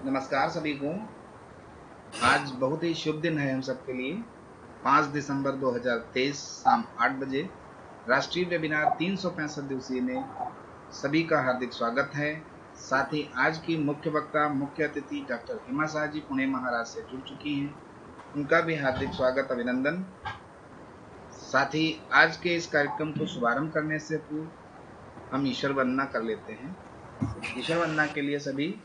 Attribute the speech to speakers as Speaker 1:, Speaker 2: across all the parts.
Speaker 1: नमस्कार सभी को। आज बहुत ही शुभ दिन है हम सबके लिए। 5 दिसंबर 2023 शाम 8 बजे राष्ट्रीय वेबिनार 365 दिवसीय में सभी का हार्दिक स्वागत है। साथ ही आज की मुख्य वक्ता मुख्य अतिथि डॉक्टर हेमा शाह जी पुणे महाराष्ट्र से जुड़ चुकी हैं, उनका भी हार्दिक स्वागत अभिनंदन। साथ ही आज के इस कार्यक्रम को शुभारंभ करने से पूर्व हम ईश्वर वंदना कर लेते हैं। ईश्वर वंदना के लिए सभी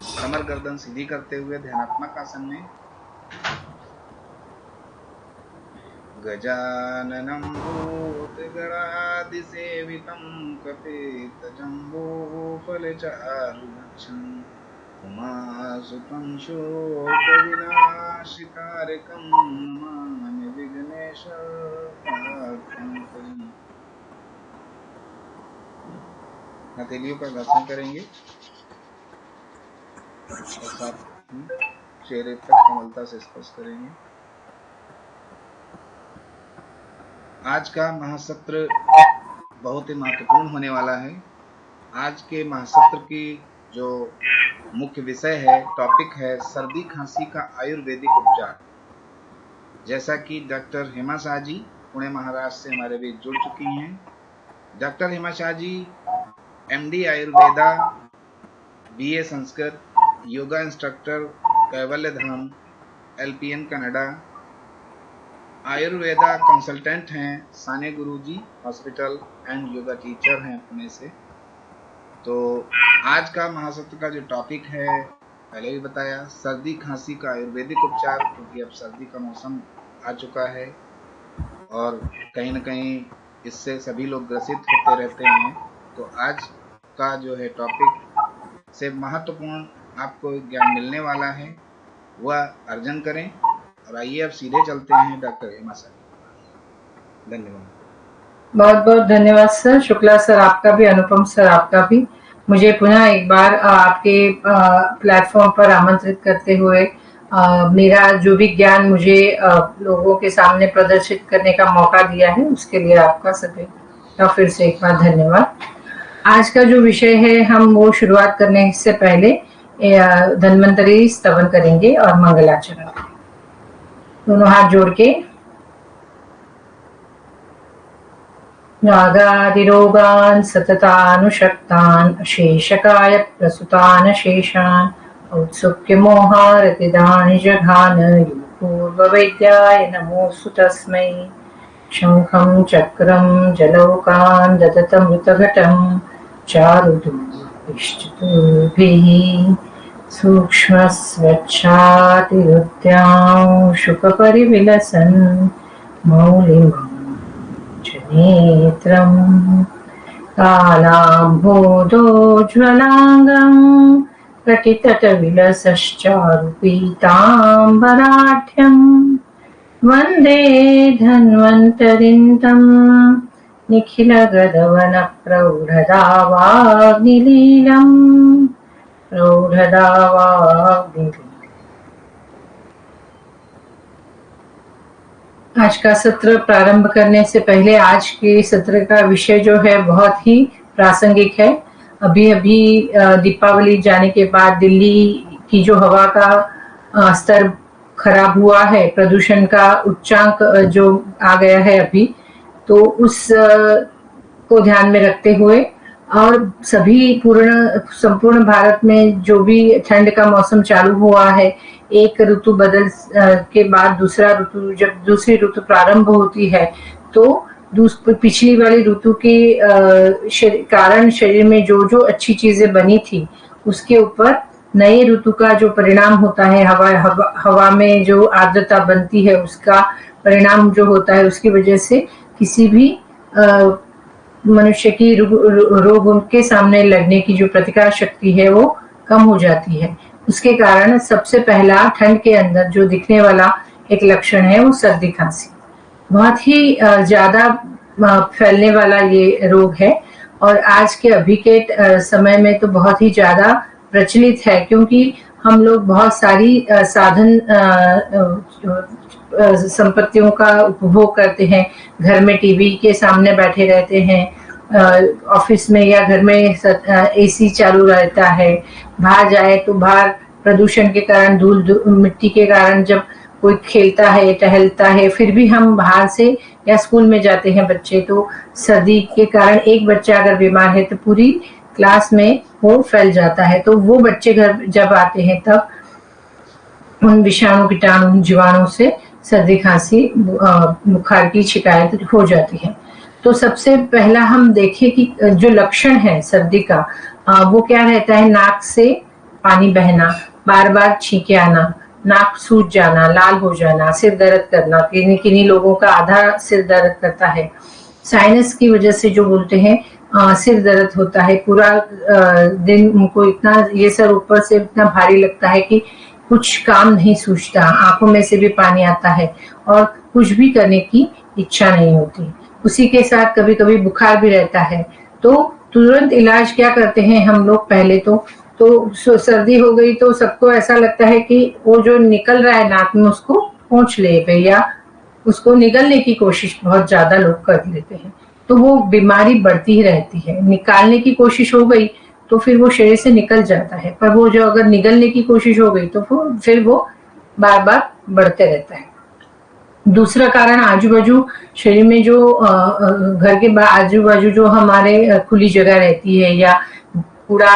Speaker 1: कमर गर्दन सीधी करते हुए ध्यानात्मक आसन में गजाननं भूतगणादिसेवितं कपितजम्बूफलचारुभक्षं उमासुतं शोकविनाशकारकं नमामि विघ्नेश्वरं। हथेलियों का घर्षण करेंगे और साथ चेहरे पर कोमलता से स्पर्श करेंगे। आज का महासत्र बहुत ही महत्वपूर्ण होने वाला है। आज के महासत्र की जो मुख्य विषय है, टॉपिक है सर्दी खांसी का आयुर्वेदिक उपचार। जैसा कि डॉक्टर हेमा शाह जी पुणे महाराष्ट्र से हमारे बीच जुड़ चुकी हैं। Doctor Hema Shah ji MD Ayurveda, BA Sanskrit, yoga instructor कैवल्य धाम, LPN कनाडा, आयुर्वेदा कंसल्टेंट हैं Sane Guruji hospital and yoga teacher हैं पुणे से। तो आज का महासत्र का जो टॉपिक है पहले भी बताया, सर्दी खांसी का आयुर्वेदिक उपचार, क्योंकि अब सर्दी का मौसम आ चुका है और कहीं न कहीं इससे सभी लोग ग्रसित होते रहते हैं। तो आज का जो है टॉपिक से महत्वपूर्ण आपको ज्ञान मिलने वाला है, वह अर्जन करें। और आइए अब सीधे चलते हैं डॉक्टर हेमा सर। धन्यवाद।
Speaker 2: बहुत बहुत धन्यवाद सर। शुक्ला सर आपका भी, अनुपम सर आपका भी। मुझे पुनः एक बार आपके प्लेटफॉर्म पर आमंत्रित करते हुए मेरा जो भी ज्ञान मुझे लोगों के सामने प्रदर्शित करने का मौका दिया है, उसके लिए आपका सभी का फिर से एक बार धन्यवाद। आज का जो विषय है, हम वो शुरुआत करने से पहले धन्वंतरी स्तवन करेंगे और मंगलाचरण। दोनों हाथ जोड़ के नागादिरोगान् सततानुशक्तान् अशेषकाय प्रसुतान् शेषान् औत्सुक्य मोहारतिदानि जघान पूर्ववैद्याय नमोऽस्तु तस्मै। शङ्खं चक्रं जलौकान् ददतमृतघटं चारुदूरभिश्चतुर्भिः सूक्ष्मस्वच्छातिरुद्यां शुकपरिविलसन् मौलिमोचनेत्रं कालाम्भोदोज्ज्वलाङ्गं कटितटविलसश्चारुपीताम्बराढ्यं वन्दे धन्वन्तरिं तं निखिलगदवनप्रौढदावाग्निलीलम् आज का सत्र प्रारंभ करने से पहले आज के सत्र का विषय जो है बहुत ही प्रासंगिक है। अभी दीपावली जाने के बाद दिल्ली की जो हवा का स्तर खराब हुआ है, प्रदूषण का उच्चांक जो आ गया है अभी, तो उस को ध्यान में रखते हुए और सभी संपूर्ण भारत में जो भी ठंड का मौसम चालू हुआ है, एक ऋतु बदल के बाद दूसरा ऋतु, जब दूसरी ऋतु प्रारंभ होती है तो पिछली वाली ऋतु के कारण शरीर में जो जो अच्छी चीजें बनी थी उसके ऊपर नए ऋतु का जो परिणाम होता है, हवा में जो आर्द्रता बनती है उसका परिणाम जो होता है, उसकी वजह से किसी भी मनुष्य की रोग उनके सामने लगने की जो प्रतिकार शक्ति है वो कम हो जाती है। उसके कारण सबसे पहला ठंड के अंदर जो दिखने वाला एक लक्षण है वो सर्दी खांसी। बहुत ही ज्यादा फैलने वाला ये रोग है और आज के अभी के समय में तो बहुत ही ज्यादा प्रचलित है, क्योंकि हम लोग बहुत सारी साधन संपत्तियों का उपभोग करते हैं। घर में टीवी के सामने बैठे रहते हैं, ऑफिस में या घर में AC चालू रहता है, बाहर जाए तो बाहर प्रदूषण के कारण, धूल मिट्टी के कारण जब कोई खेलता है, टहलता है, फिर भी हम बाहर से या स्कूल में जाते हैं बच्चे, तो सर्दी के कारण एक बच्चा अगर बीमार है तो पूरी क्लास में वो फैल जाता है। तो वो बच्चे घर जब आते हैं तब उन विषाणु, कीटाणु, जीवाणु से सर्दी, खांसी, बुखार की शिकायत हो जाती है। तो सबसे पहला हम देखें कि जो लक्षण है सर्दी का, वो क्या रहता है। नाक से पानी बहना, बार बार छींके आना, नाक सूज जाना, लाल हो जाना, सिर दर्द करना, किन्हीं लोगों का आधा सिर दर्द करता है। साइनस की वजह से जो बोलते हैं सिर दर्द होता है, पूरा दिन उनको इतना, ये सर ऊपर से इतना भारी लगता है कि कुछ काम नहीं सूझता, आंखों में से भी पानी आता है और कुछ भी करने की इच्छा नहीं होती। उसी के साथ कभी कभी बुखार भी रहता है। तो तुरंत इलाज क्या करते हैं हम लोग, पहले तो सर्दी हो गई तो सबको ऐसा लगता है कि वो जो निकल रहा है नाक में उसको पोंछ ले या उसको निगलने की कोशिश बहुत ज्यादा लोग कर लेते हैं, तो वो बीमारी बढ़ती ही रहती है। निकालने की कोशिश हो गई तो फिर वो शरीर से निकल जाता है, पर वो जो अगर निगलने की कोशिश हो गई तो फिर वो बार बार बढ़ते रहता है। दूसरा कारण आजू बाजू शरीर में जो घर के आजू बाजू जो हमारे खुली जगह रहती है, या कूड़ा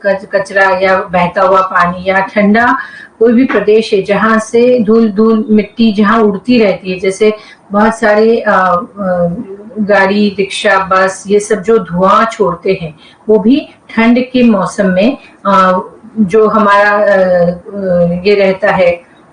Speaker 2: कचरा या बहता हुआ पानी या ठंडा कोई भी प्रदेश है जहां से धूल मिट्टी जहां उड़ती रहती है, जैसे बहुत सारे गाड़ी, रिक्शा, बस, ये सब जो धुआं छोड़ते हैं, वो भी ठंड के मौसम में जो हमारा ये रहता है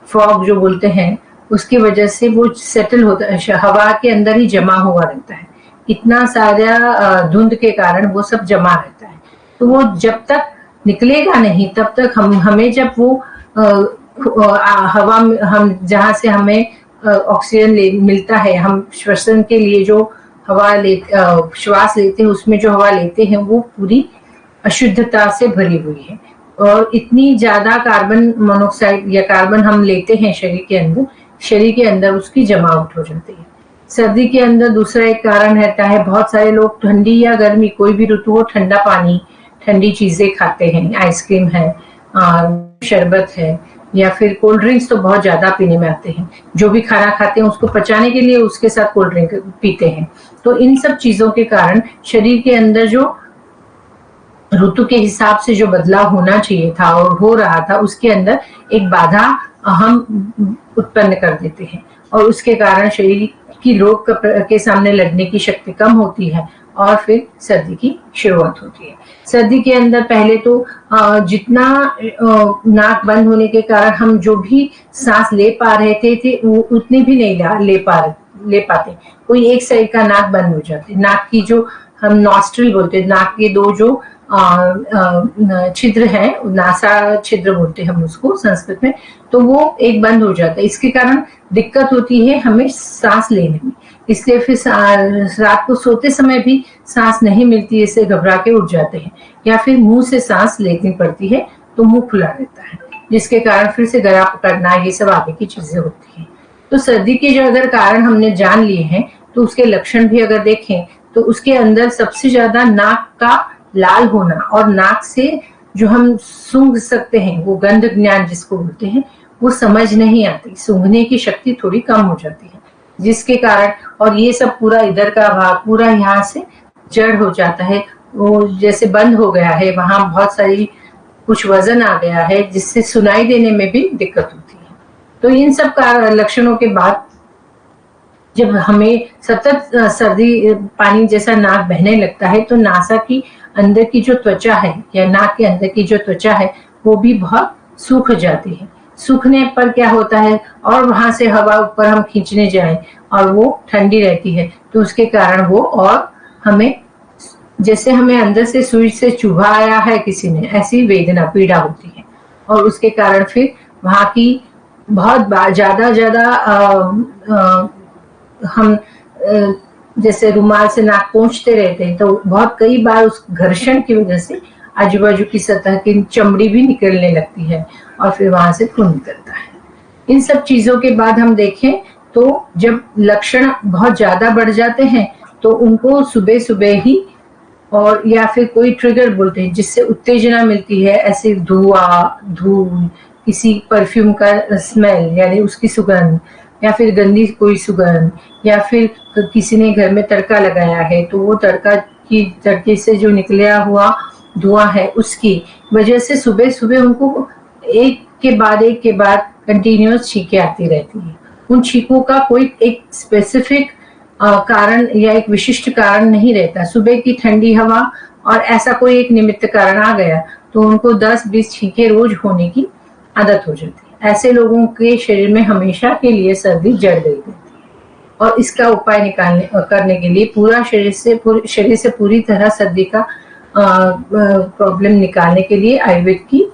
Speaker 2: फॉग जो बोलते हैं, उसकी वजह से वो सेटल होता है, हवा के अंदर ही जमा हुआ रहता है। इतना सारा धुंध के कारण वो सब जमा रहता है, तो वो जब तक निकलेगा नहीं तब तक हमें जब वो हवा हम जहां से हमें ऑक्सीजन मिलता है, हम श्वसन के लिए जो हवा श्वास लेते हैं, उसमें जो हवा लेते हैं वो पूरी अशुद्धता से भरी हुई है और इतनी ज्यादा कार्बन मोनोऑक्साइड या कार्बन हम लेते हैं शरीर के अंदर उसकी जमावट हो जाती है। सर्दी के अंदर दूसरा एक कारण रहता है, बहुत सारे लोग ठंडी या गर्मी कोई भी ऋतु हो, ठंडा पानी, ठंडी चीजें खाते हैं, आइसक्रीम है, शरबत है, या फिर कोल्ड ड्रिंक्स तो बहुत ज्यादा पीने में आते हैं। जो भी खाना खाते हैं उसको पचाने के लिए उसके साथ कोल्ड ड्रिंक पीते हैं। तो इन सब चीजों के कारण शरीर के अंदर जो ऋतु के हिसाब से जो बदलाव होना चाहिए था और हो रहा था, उसके अंदर एक बाधा हम उत्पन्न कर देते हैं और उसके कारण शरीर की रोग के सामने लड़ने की शक्ति कम होती है और फिर सर्दी की शुरुआत होती है। सर्दी के अंदर पहले तो जितना नाक बंद होने के कारण हम जो भी सांस ले पा रहे थे वो उतने भी नहीं ले पाते। कोई एक साइड का नाक बंद हो जाते, नाक की जो हम नॉस्ट्रिल बोलते हैं, नाक के दो जो छिद्र है, नासा छिद्र बोलते हैं हम उसको संस्कृत में, तो वो एक बंद हो जाता है। इसके कारण दिक्कत होती है हमें सांस लेने में, इसलिए फिर रात को सोते समय भी सांस नहीं मिलती, इससे घबरा के उठ जाते हैं, या फिर मुंह से सांस लेनी पड़ती है तो मुंह खुला रहता है, जिसके कारण फिर से गला पकड़ना, ये सब आगे की चीजें होती है। तो सर्दी के जो अगर कारण हमने जान लिए हैं तो उसके लक्षण भी अगर देखें तो उसके अंदर सबसे ज्यादा नाक का लाल होना और नाक से जो हम सूंघ सकते हैं, वो गंध ज्ञान जिसको बोलते हैं, वो समझ नहीं आती, सूंघने की शक्ति थोड़ी कम हो जाती है, जिसके कारण और ये सब पूरा इधर का भाग पूरा यहाँ से जड़ हो जाता है, वो जैसे बंद हो गया है, वहां बहुत सारी कुछ वजन आ गया है जिससे सुनाई देने में भी दिक्कत होती है। तो इन सब का लक्षणों के बाद जब हमें सतत सर्दी पानी जैसा नाक बहने लगता है तो नासा की अंदर की जो त्वचा है या नाक के अंदर की जो त्वचा है वो भी बहुत सूख जाती है। सूखने पर क्या होता है, और वहां से हवा ऊपर हम खींचने जाएं और वो ठंडी रहती है तो उसके कारण वो और हमें जैसे हमें अंदर से सुई से चुभा आया है किसी ने, ऐसी वेदना पीड़ा होती है और उसके कारण फिर वहां की बहुत ज्यादा हम जैसे रुमाल से नाक पोंछते रहते हैं तो बहुत कई बार उस घर्षण की वजह से आजू बाजू की सतह की चमड़ी भी निकलने लगती है और फिर वहां से खून निकलता है। इन सब चीजों के बाद हम देखें तो जब लक्षण बहुत ज्यादा बढ़ जाते हैं तो उनको सुबह सुबह ही और या फिर कोई ट्रिगर बोलते हैं जिससे उत्तेजना मिलती है, ऐसे धुआं, धूल, किसी परफ्यूम का स्मेल यानी उसकी सुगंध, या फिर गंदी कोई सुगंध, या फिर किसी ने घर में तड़का लगाया है तो वो तड़के से जो निकला हुआ धुआं है उसकी वजह से सुबह सुबह उनको एक के बाद कंटिन्यूअस छींकें आती रहती है। उन छींकों का कोई एक स्पेसिफिक कारण या एक विशिष्ट कारण नहीं रहता। सुबह की ठंडी हवा और ऐसा कोई एक निमित्त कारण आ गया तो उनको 10-20 छींकें रोज होने की आदत हो जाती है। ऐसे लोगों के शरीर में हमेशा के लिए सर्दी जड़ गई रहती है और इसका उपाय करने के लिए शरीर से पूरी तरह सर्दी का प्रॉब्लम निकालने के लिए आयुर्वेद की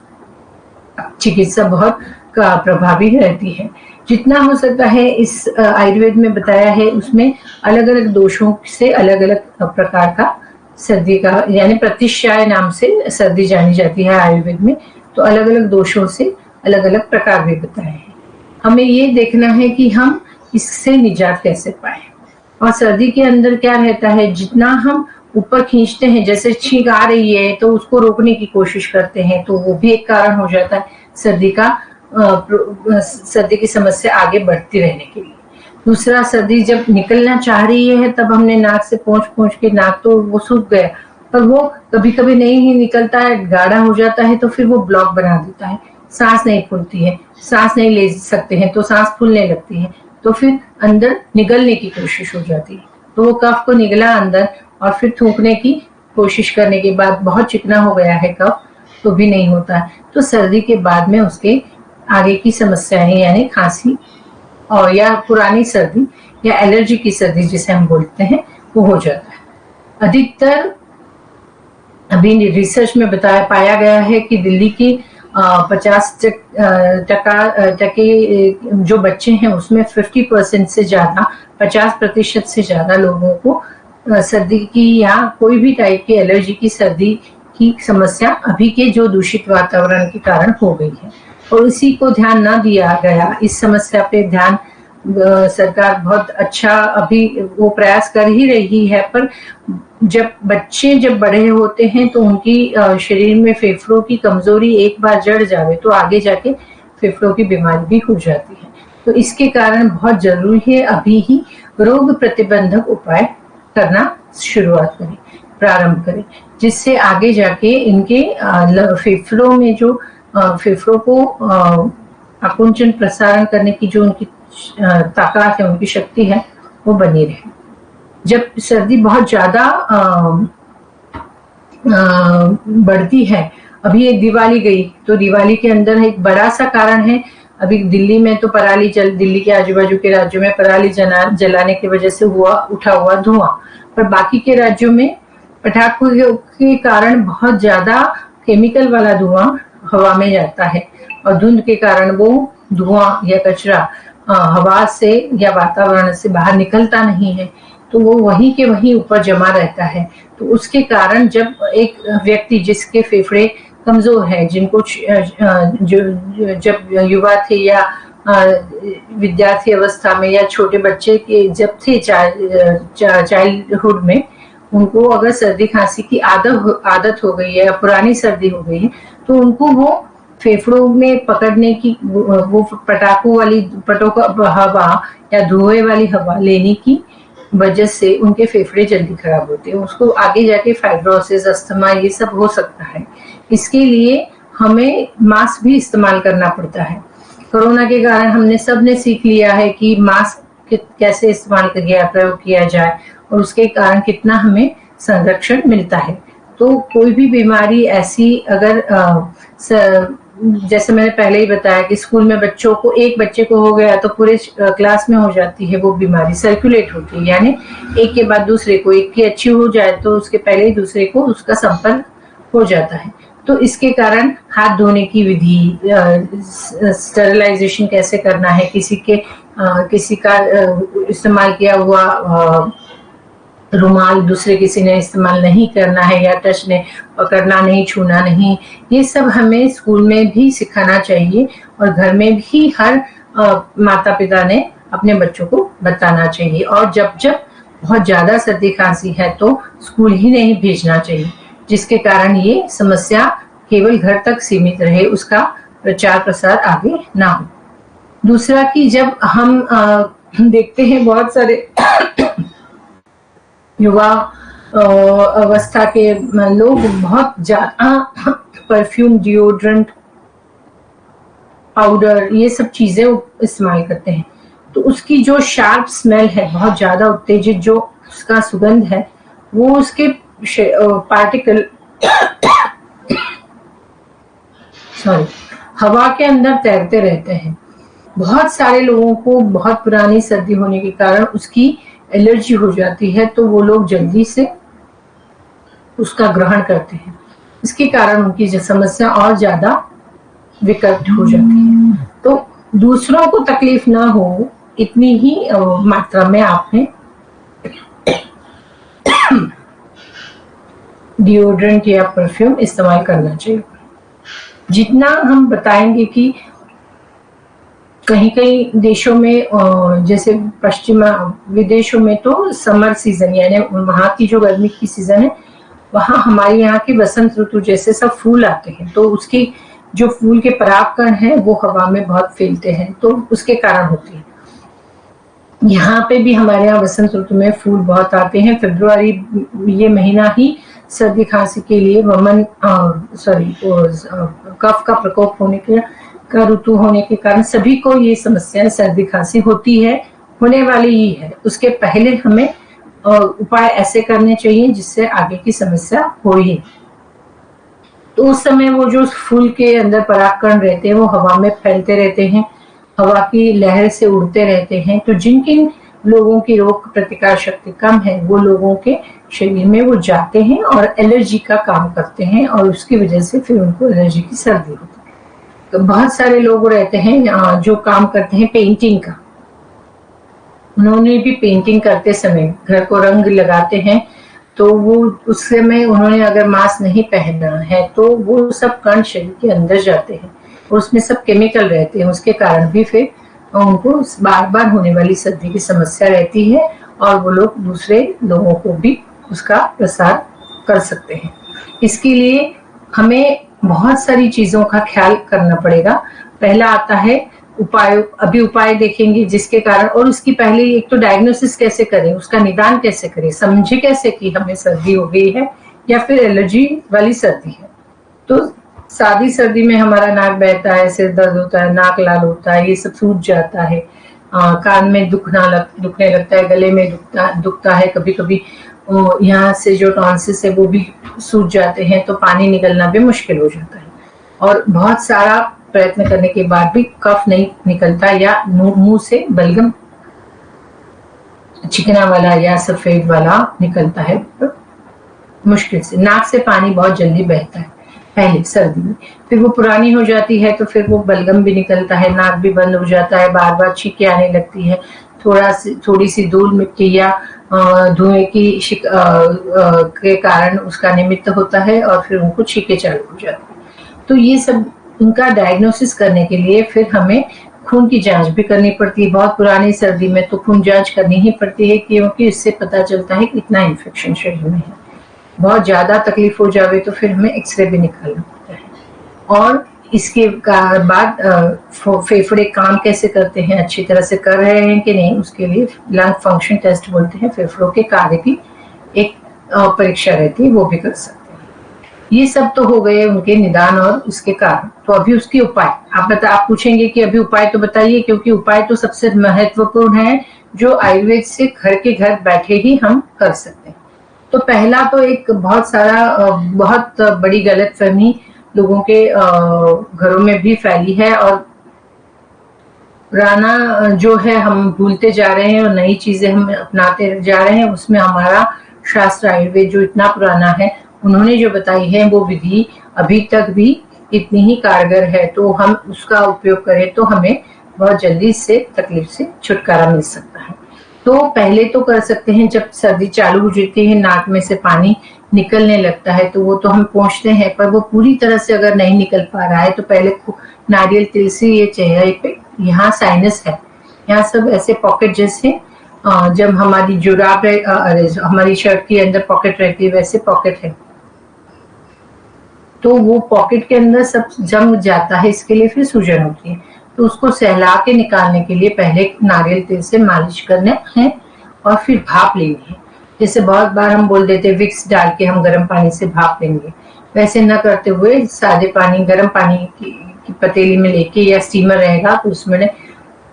Speaker 2: चिकित्सा बहुत प्रभावी रहती है। जितना हो सकता है इस आयुर्वेद में बताया है उसमें अलग अलग दोषों से अलग अलग प्रकार का सर्दी का यानी प्रतिशाय नाम से सर्दी जानी जाती है आयुर्वेद में। तो अलग अलग दोषों से अलग अलग प्रकार भी बताए हैं। हमें ये देखना है कि हम इससे निजात कैसे पाए। और सर्दी के अंदर क्या रहता है, जितना हम ऊपर खींचते हैं, जैसे छींक आ रही है तो उसको रोकने की कोशिश करते हैं तो वो भी एक कारण हो जाता है सर्दी की समस्या आगे बढ़ती रहने के लिए। दूसरा, सर्दी जब निकलना चाह रही है तब हमने नाक से पोंछ के नाक तो वो सूख गया, पर वो कभी कभी नहीं ही निकलता है, गाढ़ा हो जाता है तो फिर वो ब्लॉक बना देता है, सांस नहीं फूलती है, सांस नहीं ले सकते हैं तो सांस फूलने लगती है, तो फिर अंदर निगलने की कोशिश हो जाती है। तो वो कफ को निगला अंदर और फिर थूकने की कोशिश करने के बाद बहुत चिकना हो गया है कफ तो भी नहीं होता है। तो सर्दी के बाद में उसके आगे की समस्याएं यानी खांसी और या पुरानी सर्दी या एलर्जी की सर्दी जिसे हम बोलते हैं वो हो जाता है। अधिकतर अभी रिसर्च में पाया गया है कि दिल्ली की 50% जो बच्चे हैं उसमें 50% से ज्यादा 50% से ज्यादा लोगों को सर्दी की या कोई भी टाइप की एलर्जी की सर्दी की समस्या अभी के जो दूषित वातावरण के कारण हो गई है। और इसी को ध्यान न दिया गया, इस समस्या पे ध्यान सरकार बहुत अच्छा अभी वो प्रयास कर ही रही है, पर जब बच्चे बड़े होते हैं तो उनकी शरीर में फेफड़ों की कमजोरी एक बार जड़ जावे तो आगे जाके फेफड़ों की बीमारी भी हो जाती है। तो इसके कारण बहुत जरूरी है अभी ही रोग प्रतिबंधक उपाय करना प्रारंभ करें, जिससे आगे जाके इनके फेफड़ों में जो फेफड़ों को आकुंचन प्रसारण करने की जो उनकी ताकत है, उनकी शक्ति है, वो बनी रहे। जब सर्दी बहुत ज्यादा बढ़ती है, अभी एक दिवाली गई तो दिवाली के अंदर एक बड़ा सा कारण है, अभी दिल्ली में तो दिल्ली के आजू बाजू के राज्यों में पराली जलाने की वजह से उठा हुआ धुआं, पर बाकी के राज्यों में पटाखों के कारण बहुत ज्यादा केमिकल वाला धुआं हवा में जाता है और धुंध के कारण वो धुआं या कचरा हवा से या वातावरण से बाहर निकलता नहीं है, तो वो वहीं के वहीं ऊपर जमा रहता है। तो उसके कारण जब एक व्यक्ति जिसके फेफड़े कमजोर है, जिनको जब युवा थे या विद्यार्थी अवस्था में या छोटे बच्चे के जब थे चाइल्डहुड में, उनको अगर सर्दी खांसी की आदत हो गई है या पुरानी सर्दी हो गई है तो उनको वो फेफड़ों में पकड़ने की वो पटों का हवा या धुएं वाली हवा लेने की वजह से उनके फेफड़े जल्दी खराब होते हैं, उसको आगे जाके फाइब्रोसिस, अस्थमा ये सब हो सकता है। इसके लिए हमें मास्क भी इस्तेमाल करना पड़ता है। कोरोना के कारण हमने सबने सीख लिया है कि मास्क कैसे इस्तेमाल प्रयोग किया जाए और उसके कारण कितना हमें संरक्षण मिलता है। तो कोई भी बीमारी ऐसी अगर जैसे मैंने पहले ही बताया कि स्कूल में एक बच्चे को हो गया तो पूरे क्लास में हो जाती है, वो बीमारी सर्कुलेट होती है, यानी एक के बाद दूसरे को, एक की अच्छी हो जाए तो उसके पहले ही दूसरे को उसका संपर्क हो जाता है। तो इसके कारण हाथ धोने की विधि, स्टेरिलाइजेशन कैसे करना है, किसी का इस्तेमाल किया हुआ रुमाल दूसरे किसी ने इस्तेमाल नहीं करना है, या टच ने पकड़ना नहीं, छूना नहीं, ये सब हमें स्कूल में भी सिखाना चाहिए और घर में भी हर माता पिता ने अपने बच्चों को बताना चाहिए। और जब बहुत ज्यादा सर्दी खांसी है तो स्कूल ही नहीं भेजना चाहिए, जिसके कारण ये समस्या केवल घर तक सीमित रहे, उसका प्रचार प्रसार आगे ना हो। दूसरा कि जब हम देखते हैं बहुत सारे युवा अवस्था के लोग बहुत ज्यादा परफ्यूम, डिओड्रेंट, पाउडर, ये सब चीजें इस्तेमाल करते हैं, तो उसकी जो शार्प स्मेल है, बहुत ज्यादा उत्तेजित जो उसका सुगंध है, वो उसके पार्टिकल हवा के अंदर तैरते रहते हैं। बहुत सारे लोगों को बहुत पुरानी सर्दी होने के कारण उसकी एलर्जी हो जाती है, तो वो लोग जल्दी से उसका ग्रहण करते हैं, इसके कारण उनकी जो समस्या और ज्यादा विकट हो जाती है। तो दूसरों को तकलीफ ना हो इतनी ही मात्रा में आपने डिओड्रेंट या परफ्यूम इस्तेमाल करना चाहिए। जितना हम बताएंगे कि कहीं कहीं देशों में जैसे पश्चिमा विदेशों में तो समर सीजन यानी वहां की जो गर्मी की सीजन है, वहां हमारे यहाँ के वसंत ऋतु जैसे सब फूल आते हैं, तो उसकी जो फूल के परागकण हैं वो हवा में बहुत फैलते हैं, तो उसके कारण होती है। यहाँ पे भी हमारे यहाँ वसंत ऋतु में फूल बहुत आते हैं। फरवरी ये महीना ही सर्दी खांसी के लिए कफ का प्रकोप होने का ऋतु होने के कारण सभी को ये समस्या सर्दी खांसी होती है, होने वाली ही है। उसके पहले हमें उपाय ऐसे करने चाहिए जिससे आगे की समस्या हो ही। तो उस समय वो जो फूल के अंदर परागकण रहते हैं वो हवा में फैलते रहते हैं, हवा की लहर से उड़ते रहते हैं, तो जिन किन लोगों की रोग प्रतिकार शक्ति कम है वो लोगों के शरीर में वो जाते हैं और एलर्जी का काम करते हैं, और उसकी वजह से फिर उनको एलर्जी की सर्दी होती है। तो बहुत सारे लोग रहते हैं जो काम करते हैं पेंटिंग का, उन्होंने भी पेंटिंग करते समय घर को रंग लगाते हैं, तो वो उस समय उन्होंने अगर मास्क नहीं पहना है तो वो सब कण शरीर के अंदर जाते हैं और उसमें सब केमिकल रहते हैं, उसके कारण भी फिर उनको बार बार होने वाली सर्दी की समस्या रहती है और वो लोग दूसरे लोगों को भी उसका प्रसार कर सकते हैं। इसके लिए हमें बहुत सारी चीजों का ख्याल करना पड़ेगा। पहला आता है उपाय, अभी उपाय देखेंगे जिसके कारण, और उसकी पहले एक तो डायग्नोसिस कैसे करें, उसका निदान कैसे करें, समझे कैसे कि हमें सर्दी हो गई है या फिर एलर्जी वाली सर्दी है। तो सादी सर्दी में हमारा नाक बहता है, सिर दर्द होता है, नाक लाल होता है, ये सब सूज जाता है, कान में दुखने लगता है, गले में दुखता है, कभी कभी यहाँ से जो टॉन्सिस है वो भी सूज जाते हैं, तो पानी निकलना भी मुश्किल हो जाता है, और बहुत सारा प्रयत्न करने के बाद भी कफ नहीं निकलता या मुंह से बलगम चिकना वाला या सफेद वाला निकलता है मुश्किल से। नाक से पानी बहुत जल्दी बहता है पहले सर्दी में, फिर वो पुरानी हो जाती है तो फिर वो बलगम भी निकलता है, नाक भी बंद हो जाता है, बार बार छींकें आने लगती है, थोड़ी सी धूल मिट्टी या धुएं की के कारण उसका निमित्त होता है और फिर उनको छींकें चालू हो जाती है। तो ये सब उनका डायग्नोसिस करने के लिए फिर हमें खून की जांच भी करनी पड़ती है। बहुत पुरानी सर्दी में तो खून जांच करनी ही पड़ती है, क्योंकि इससे पता चलता है कितना इन्फेक्शन शरीर में है। बहुत ज्यादा तकलीफ हो जावे तो फिर हमें एक्सरे भी निकालना पड़ता है। और इसके बाद फेफड़े काम कैसे करते हैं, अच्छी तरह से कर रहे हैं कि नहीं, उसके लिए लंग फंक्शन टेस्ट बोलते हैं, फेफड़ों के कार्य की एक परीक्षा रहती है, वो भी कर सकते हैं। ये सब तो हो गए उनके निदान और उसके कारण। तो अभी उसके उपाय आप पूछेंगे कि अभी उपाय तो बताइए, क्योंकि उपाय तो सबसे महत्वपूर्ण है जो आयुर्वेद से घर के घर बैठे ही हम कर सकते हैं। तो पहला तो एक बहुत बड़ी गलतफहमी लोगों के घरों में भी फैली है, और पुराना जो है हम भूलते जा रहे हैं और नई चीजें हम अपनाते जा रहे हैं। उसमें हमारा शास्त्र आयुर्वेद जो इतना पुराना है, उन्होंने जो बताई है वो विधि अभी तक भी इतनी ही कारगर है, तो हम उसका उपयोग करें तो हमें बहुत जल्दी से तकलीफ से छुटकारा मिल सकता है। तो पहले तो कर सकते हैं, जब सर्दी चालू हो जाती है, नाक में से पानी निकलने लगता है, तो वो तो हम पोंछते हैं, पर वो पूरी तरह से अगर नहीं निकल पा रहा है तो पहले नारियल तिल से ये चेहरे पे, यहाँ साइनस है, यहाँ सब ऐसे पॉकेट जैसे जब हमारी जुराब है, हमारी शर्ट के अंदर पॉकेट रहती है, वैसे पॉकेट है, तो वो पॉकेट के अंदर सब जम जाता है, इसके लिए फिर सूजन होती है। तो उसको सहला के निकालने के लिए पहले नारियल तेल से मालिश करना है और फिर भाप लेनी है। जैसे बहुत बार हम बोल देते हैं विक्स डाल के हम गर्म पानी से भाप लेंगे, वैसे न करते हुए सादे पानी, गर्म पानी की पतीली में लेके, या स्टीमर रहेगा तो उसमें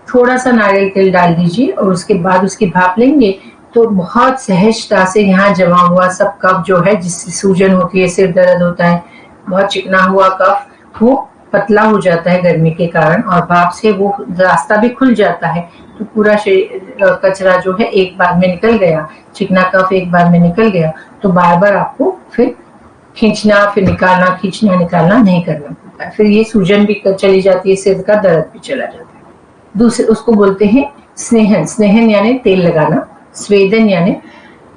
Speaker 2: थोड़ा सा नारियल तेल डाल दीजिए और उसके बाद उसकी भाप लेंगे तो बहुत सहजता से यहाँ जमा हुआ सब कफ जो है, जिससे सूजन होती है, सिर दर्द होता है, बहुत चिकना हुआ कफ, वो पतला हो जाता है गर्मी के कारण, और भाप से वो रास्ता भी खुल जाता है। तो पूरा कचरा जो है एक बार में निकल गया, चिकना कफ एक बार में निकल गया। तो बार बार आपको फिर खींचना, फिर निकालना, खींचना निकालना नहीं करना पड़ता है। फिर ये सूजन भी चली जाती है, सिर का दर्द भी चला जाता है। दूसरे उसको बोलते हैं स्नेहन। स्नेहन यानी तेल लगाना, स्वेदन यानी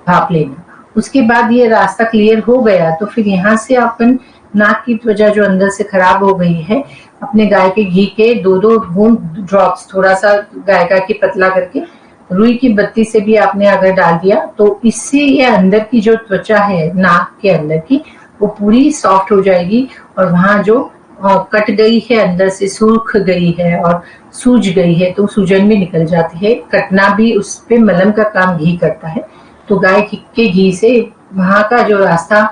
Speaker 2: भाप लेना। उसके बाद ये रास्ता क्लियर हो गया तो फिर यहाँ से अपन नाक की त्वचा जो अंदर से खराब हो गई है, अपने गाय के घी के 2-2 बूंद ड्रॉप्स, थोड़ा सा गाय का घी पतला करके रुई की बत्ती से भी आपने अगर डाल दिया तो इससे ये अंदर की जो त्वचा है नाक के अंदर की, वो पूरी सॉफ्ट हो जाएगी और वहां जो कट गई है, अंदर से सूख गई है और सूज गई है, तो सूजन भी निकल जाती है। कटना भी उस पे मलहम का काम घी करता है। तो गाय के घी से वहां का जो रास्ता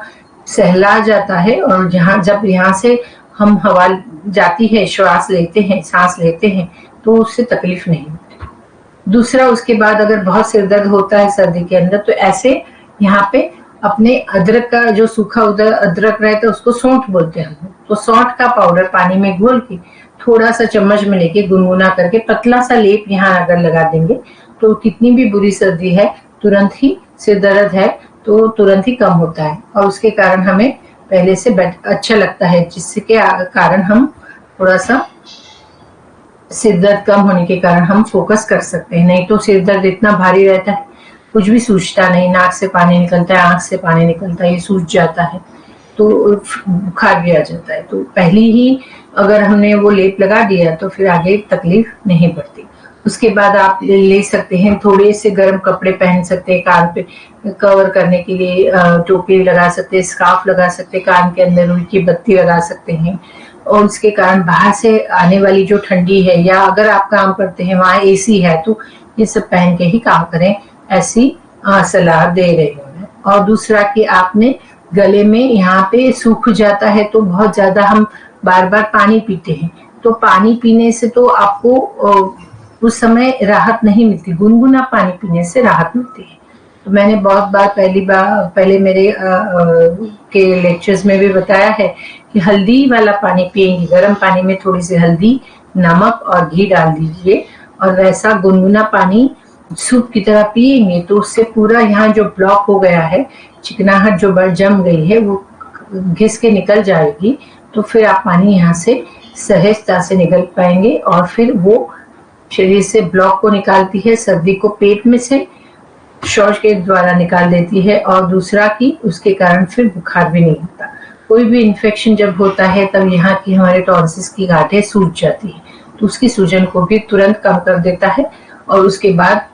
Speaker 2: सहला जाता है और जब यहाँ से हम हवा जाती है, श्वास लेते हैं, सांस लेते हैं, तो उससे तकलीफ नहीं होती। दूसरा, उसके बाद अगर बहुत सिर दर्द होता है सर्दी के अंदर, तो ऐसे यहाँ पे अपने अदरक का जो सूखा अदरक रहता है उसको सौंठ बोलते हैं हम, तो सौंठ का पाउडर पानी में घोल के थोड़ा सा चम्मच में लेके गुनगुना करके पतला सा लेप यहाँ अगर लगा देंगे तो कितनी भी बुरी सर्दी है, तुरंत ही सिर दर्द है तो तुरंत ही कम होता है और उसके कारण हमें पहले से अच्छा लगता है, जिसके कारण हम थोड़ा सा सिर दर्द कम होने के कारण हम फोकस कर सकते हैं। नहीं तो सिर दर्द इतना भारी रहता है, कुछ भी सूझता नहीं, नाक से पानी निकलता है, आंख से पानी निकलता है, ये सूझ जाता है तो बुखार भी आ जाता है। तो पहले ही अगर हमने वो लेप लगा दिया तो फिर आगे तकलीफ नहीं पड़ती। उसके बाद आप ले सकते हैं, थोड़े से गर्म कपड़े पहन सकते हैं, कान पे कवर करने के लिए टोपी लगा सकते हैं, स्कार्फ लगा सकते हैं, कान के अंदर रुई की बत्ती लगा सकते हैं। और उसके कारण बाहर से आने वाली जो ठंडी है, या अगर आप काम करते हैं वहाँ एसी है, तो ये सब पहन के ही काम करें, ऐसी सलाह दे रही हूँ मैं। और दूसरा कि आपने गले में यहाँ पे सूख जाता है तो बहुत ज्यादा हम बार बार पानी पीते हैं, तो पानी पीने से तो आपको उस समय राहत नहीं मिलती, गुनगुना पानी पीने से राहत मिलती है। तो मैंने बहुत बार पहले मेरे के लेक्चर्स में भी बताया है कि हल्दी वाला पानी पिएंगे, गर्म पानी में थोड़ी सी हल्दी, नमक और घी डाल दीजिए और वैसा गुनगुना पानी सूप की तरह पिएंगे तो उससे पूरा यहाँ जो ब्लॉक हो गया है, चिकनाहट जो जम गई है, वो घिस के निकल जाएगी। तो फिर आप पानी यहाँ से सहजता से निकल पाएंगे और फिर वो शरीर से ब्लॉक को निकालती है, सर्दी को पेट में से शौच के द्वारा निकाल देती है। और दूसरा कि उसके कारण फिर बुखार भी नहीं होता। कोई भी इन्फेक्शन जब होता है तब यहाँ की हमारे टॉन्सिस की गांठें सूज जाती है, तो उसकी सूजन को भी तुरंत कम कर देता है और उसके बाद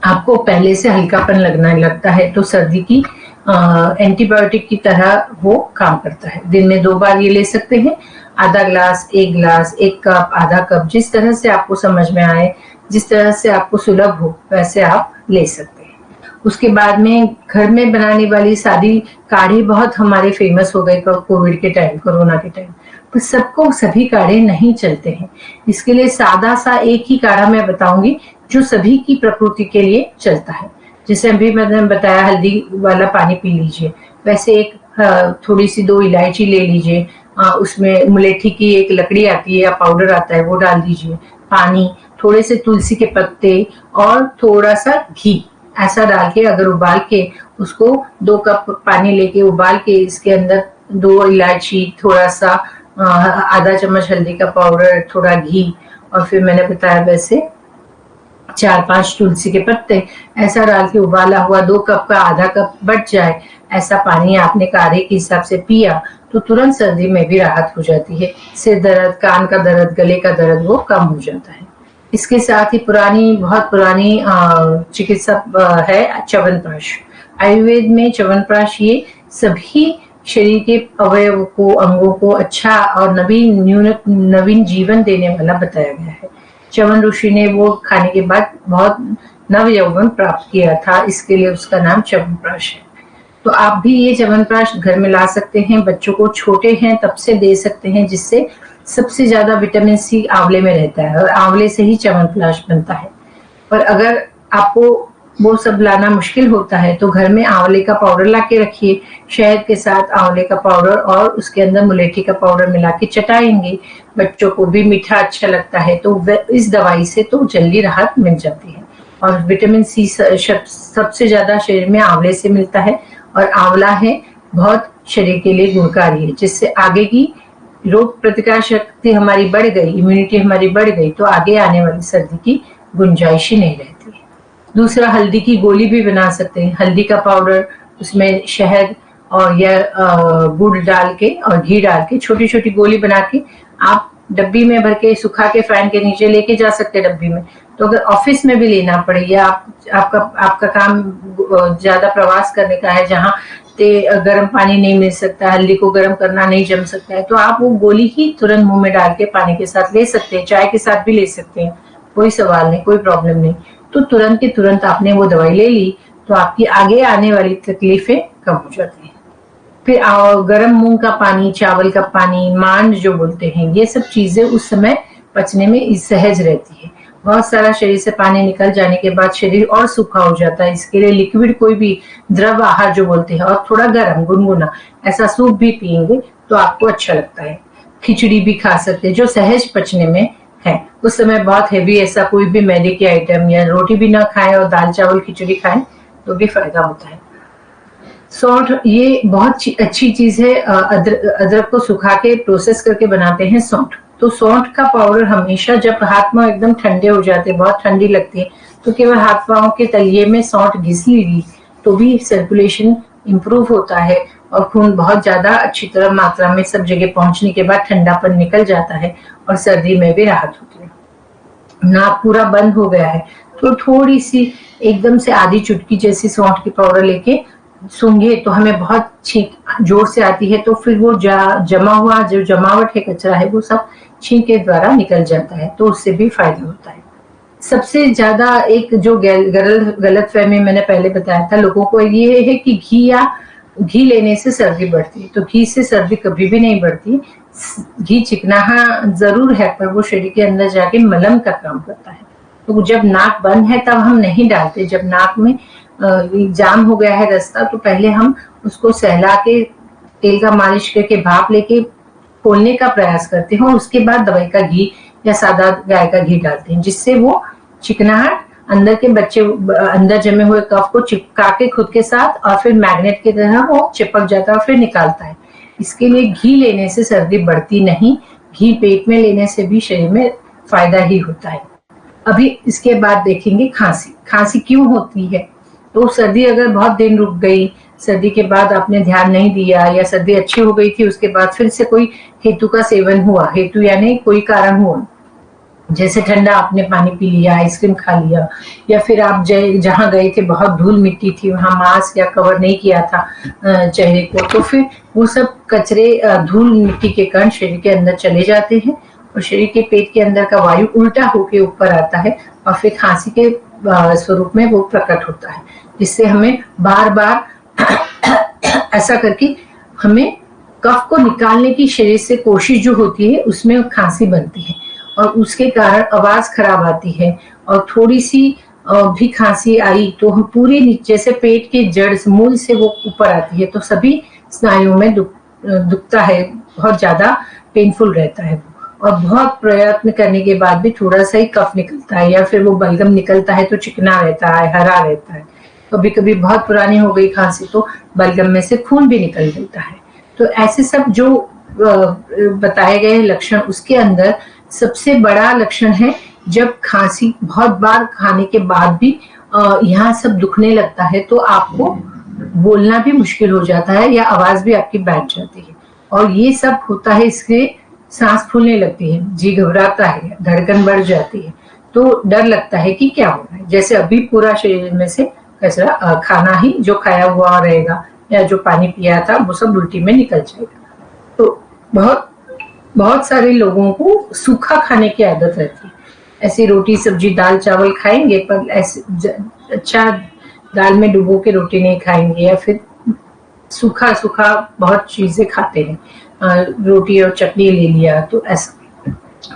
Speaker 2: आपको पहले से हल्कापन लगने लगता है। तो सर्दी की एंटीबायोटिक की तरह वो काम करता है। दिन में 2 बार ये ले सकते हैं, आधा ग्लास, 1 ग्लास, 1 कप, आधा कप, जिस तरह से आपको समझ में आए, जिस तरह से आपको सुलभ हो, वैसे आप ले सकते हैं। उसके बाद में घर में बनाने वाली सादी काढ़े बहुत हमारे फेमस हो गए कोविड के टाइम, कोरोना के टाइम, तो सबको सभी काढ़े नहीं चलते हैं। इसके लिए सादा सा एक ही काढ़ा मैं बताऊंगी जो सभी की प्रकृति के लिए चलता है। जैसे अभी मैंने बताया हल्दी वाला पानी पी लीजिए, वैसे एक थोड़ी सी 2 इलायची ले लीजिए, उसमें मुलेठी की एक लकड़ी आती है या पाउडर आता है, वो डाल दीजिए, पानी, थोड़े से तुलसी के पत्ते और थोड़ा सा घी, ऐसा डाल के अगर उबाल के उसको 2 कप पानी लेके उबाल के इसके अंदर 2 इलायची, थोड़ा सा आधा चम्मच हल्दी का पाउडर, थोड़ा घी और फिर मैंने बताया वैसे 4-5 तुलसी के पत्ते, ऐसा डाल के उबाला हुआ 2 कप का आधा कप बच जाए, ऐसा पानी आपने काढ़े के हिसाब से पिया तो तुरंत सर्दी में भी राहत हो जाती है। सिर दर्द, कान का दर्द, गले का दर्द वो कम हो जाता है। इसके साथ ही बहुत पुरानी चिकित्सा है च्यवनप्राश। आयुर्वेद में च्यवनप्राश ये सभी शरीर के अवयव को, अंगों को अच्छा और नवीन जीवन देने वाला बताया गया है। च्यवन ऋषि ने वो खाने के बाद बहुत नव यौवन प्राप्त किया था, इसके लिए उसका नाम च्यवनप्राश है। तो आप भी ये च्यवनप्राश घर में ला सकते हैं, बच्चों को छोटे हैं तब से दे सकते हैं, जिससे सबसे ज्यादा विटामिन सी आंवले में रहता है और आंवले से ही च्यवनप्राश बनता है। पर अगर आपको वो सब लाना मुश्किल होता है तो घर में आंवले का पाउडर ला के रखिए, शहद के साथ आंवले का पाउडर और उसके अंदर मुलेठी का पाउडर मिला के चटाएंगे। बच्चों को भी मीठा अच्छा लगता है, तो इस दवाई से तो जल्दी राहत मिल जाती है। और विटामिन सी सबसे ज्यादा शरीर में आंवले से मिलता है और आंवला है बहुत शरीर के लिए गुणकारी है, जिससे आगे की रोग प्रतिकार शक्ति हमारी बढ़ गई, इम्यूनिटी हमारी बढ़ गई, तो आगे आने वाली सर्दी की गुंजाइश ही नहीं रहती है। दूसरा, हल्दी की गोली भी बना सकते हैं। हल्दी का पाउडर, उसमें शहद और या गुड़ डाल के और घी डाल के छोटी छोटी गोली बना के आप डब्बी में भर के सुखा के फैन के नीचे लेके जा सकते हैं डब्बी में। तो अगर ऑफिस में भी लेना पड़े या आपका काम ज्यादा प्रवास करने का है जहाँ गर्म पानी नहीं मिल सकता, हल्दी को गर्म करना नहीं जम सकता है, तो आप वो गोली ही तुरंत मुंह में डाल के पानी के साथ ले सकते हैं, चाय के साथ भी ले सकते हैं, कोई सवाल नहीं, कोई प्रॉब्लम नहीं। तो तुरंत के तुरंत आपने वो दवाई ले ली तो आपकी आगे आने वाली तकलीफें कम हो जाती हैं। फिर गर्म मूंग का पानी, चावल का पानी, मांड जो बोलते हैं, ये सब चीजें उस समय पचने में सहज रहती है। बहुत सारा शरीर से पानी निकल जाने के बाद शरीर और सूखा हो जाता है, इसके लिए लिक्विड कोई भी द्रव आहार जो बोलते हैं और थोड़ा गर्म गुनगुना ऐसा सूप भी पिएंगे तो आपको अच्छा लगता है। खिचड़ी भी खा सकते हैं जो सहज पचने में है। उस समय बहुत हेवी ऐसा कोई भी मैदे की आइटम या रोटी भी ना खाएं और दाल चावल खिचड़ी खाएं तो भी फायदा होता है। सौंठ ये बहुत अच्छी चीज है। अदरक को सुखा के प्रोसेस करके बनाते हैं सौंठ। तो सौंठ का पाउडर हमेशा जब हाथ में एकदम ठंडे हो जाते, बहुत ठंडी लगती है, तो केवल हाथ पांव के तलिए में सौंठ घिस ली तो भी सर्कुलेशन इंप्रूव होता है और खून बहुत ज्यादा अच्छी तरह मात्रा में सब जगह पहुंचने के बाद ठंडापन निकल जाता है और सर्दी में भी राहत होती है। नाक पूरा बंद हो गया है तो थोड़ी सी एकदम से आधी चुटकी जैसी सौंठ की पाउडर लेके सूंघे तो हमें बहुत छींक जोर से आती है, तो फिर वो जमा हुआ जो जमावट है, कचरा है, वो सब छींक के द्वारा निकल जाता है, तो उससे भी फायदा होता है। सबसे ज्यादा एक जो गलत फहमी मैंने पहले बताया था लोगों को, ये है कि घी लेने से सर्दी बढ़ती है। तो घी से सर्दी कभी भी नहीं बढ़ती। घी चिकनाहा जरूर है पर वो शरीर के अंदर जाके मलम का काम करता है। तो जब नाक बंद है तब हम नहीं डालते। जब नाक में जाम हो गया है रास्ता तो पहले हम उसको सहला के तेल का मालिश करके भाप लेके खोलने का प्रयास करते हैं और उसके बाद दवाई का घी या सादा गाय का घी डालते हैं, जिससे वो चिकनाहट अंदर के अंदर जमे हुए कफ को चिपका के खुद के साथ और फिर मैग्नेट की तरह वो चिपक जाता है और फिर निकालता है। इसके लिए घी लेने से सर्दी बढ़ती नहीं, घी पेट में लेने से भी शरीर में फायदा ही होता है। अभी इसके बाद देखेंगे खांसी क्यों होती है। तो सर्दी अगर बहुत दिन रुक गई, सर्दी के बाद आपने ध्यान नहीं दिया या सर्दी अच्छी हो गई थी उसके बाद फिर से कोई हेतु का सेवन हुआ, हेतु यानी कोई कारण हुआ, जैसे ठंडा आपने पानी पी लिया, आइसक्रीम खा लिया, या फिर आप जहाँ गए थे बहुत धूल मिट्टी थी, वहां मास्क या कवर नहीं किया था चेहरे को, तो फिर वो सब कचरे धूल मिट्टी के कण शरीर के अंदर चले जाते हैं और शरीर के पेट के अंदर का वायु उल्टा होके ऊपर आता है और फिर खांसी के स्वरूप में वो प्रकट होता है, जिससे हमें बार बार ऐसा करके हमें कफ को निकालने की शरीर से कोशिश जो होती है उसमें खांसी बनती है और उसके कारण आवाज खराब आती है। और थोड़ी सी भी खांसी आई तो हम पूरी नीचे से पेट के जड़ मूल से वो ऊपर आती है, तो सभी स्नायुओं में दुखता है, बहुत ज्यादा पेनफुल रहता है और बहुत प्रयत्न करने के बाद भी थोड़ा सा ही कफ निकलता है या फिर वो बलगम निकलता है तो चिकना रहता है, हरा रहता है। कभी कभी बहुत पुरानी हो गई खांसी तो बलगम में से खून भी निकल जाता है। तो ऐसे सब जो बताए गए लक्षण, उसके अंदर सबसे बड़ा लक्षण है जब खांसी बहुत बार खाने के बाद भी यहाँ सब दुखने लगता है तो आपको बोलना भी मुश्किल हो जाता है या आवाज भी आपकी बैठ जाती है। और ये सब होता है इसके सांस फूलने लगती है, जी घबराता है, धड़कन बढ़ जाती है। तो डर लगता है कि क्या हो रहा है, जैसे अभी पूरा शरीर में से कचरा खाना ही जो खाया हुआ रहेगा या जो पानी पिया था वो सब उल्टी में निकल जाएगा। तो बहुत बहुत सारे लोगों को सूखा खाने की आदत रहती है। ऐसी रोटी सब्जी दाल चावल खाएंगे पर ऐसे अच्छा दाल में डुबो के रोटी नहीं खाएंगे, या फिर सूखा सूखा बहुत चीजें खाते हैं, रोटी और चटनी ले लिया तो ऐसा,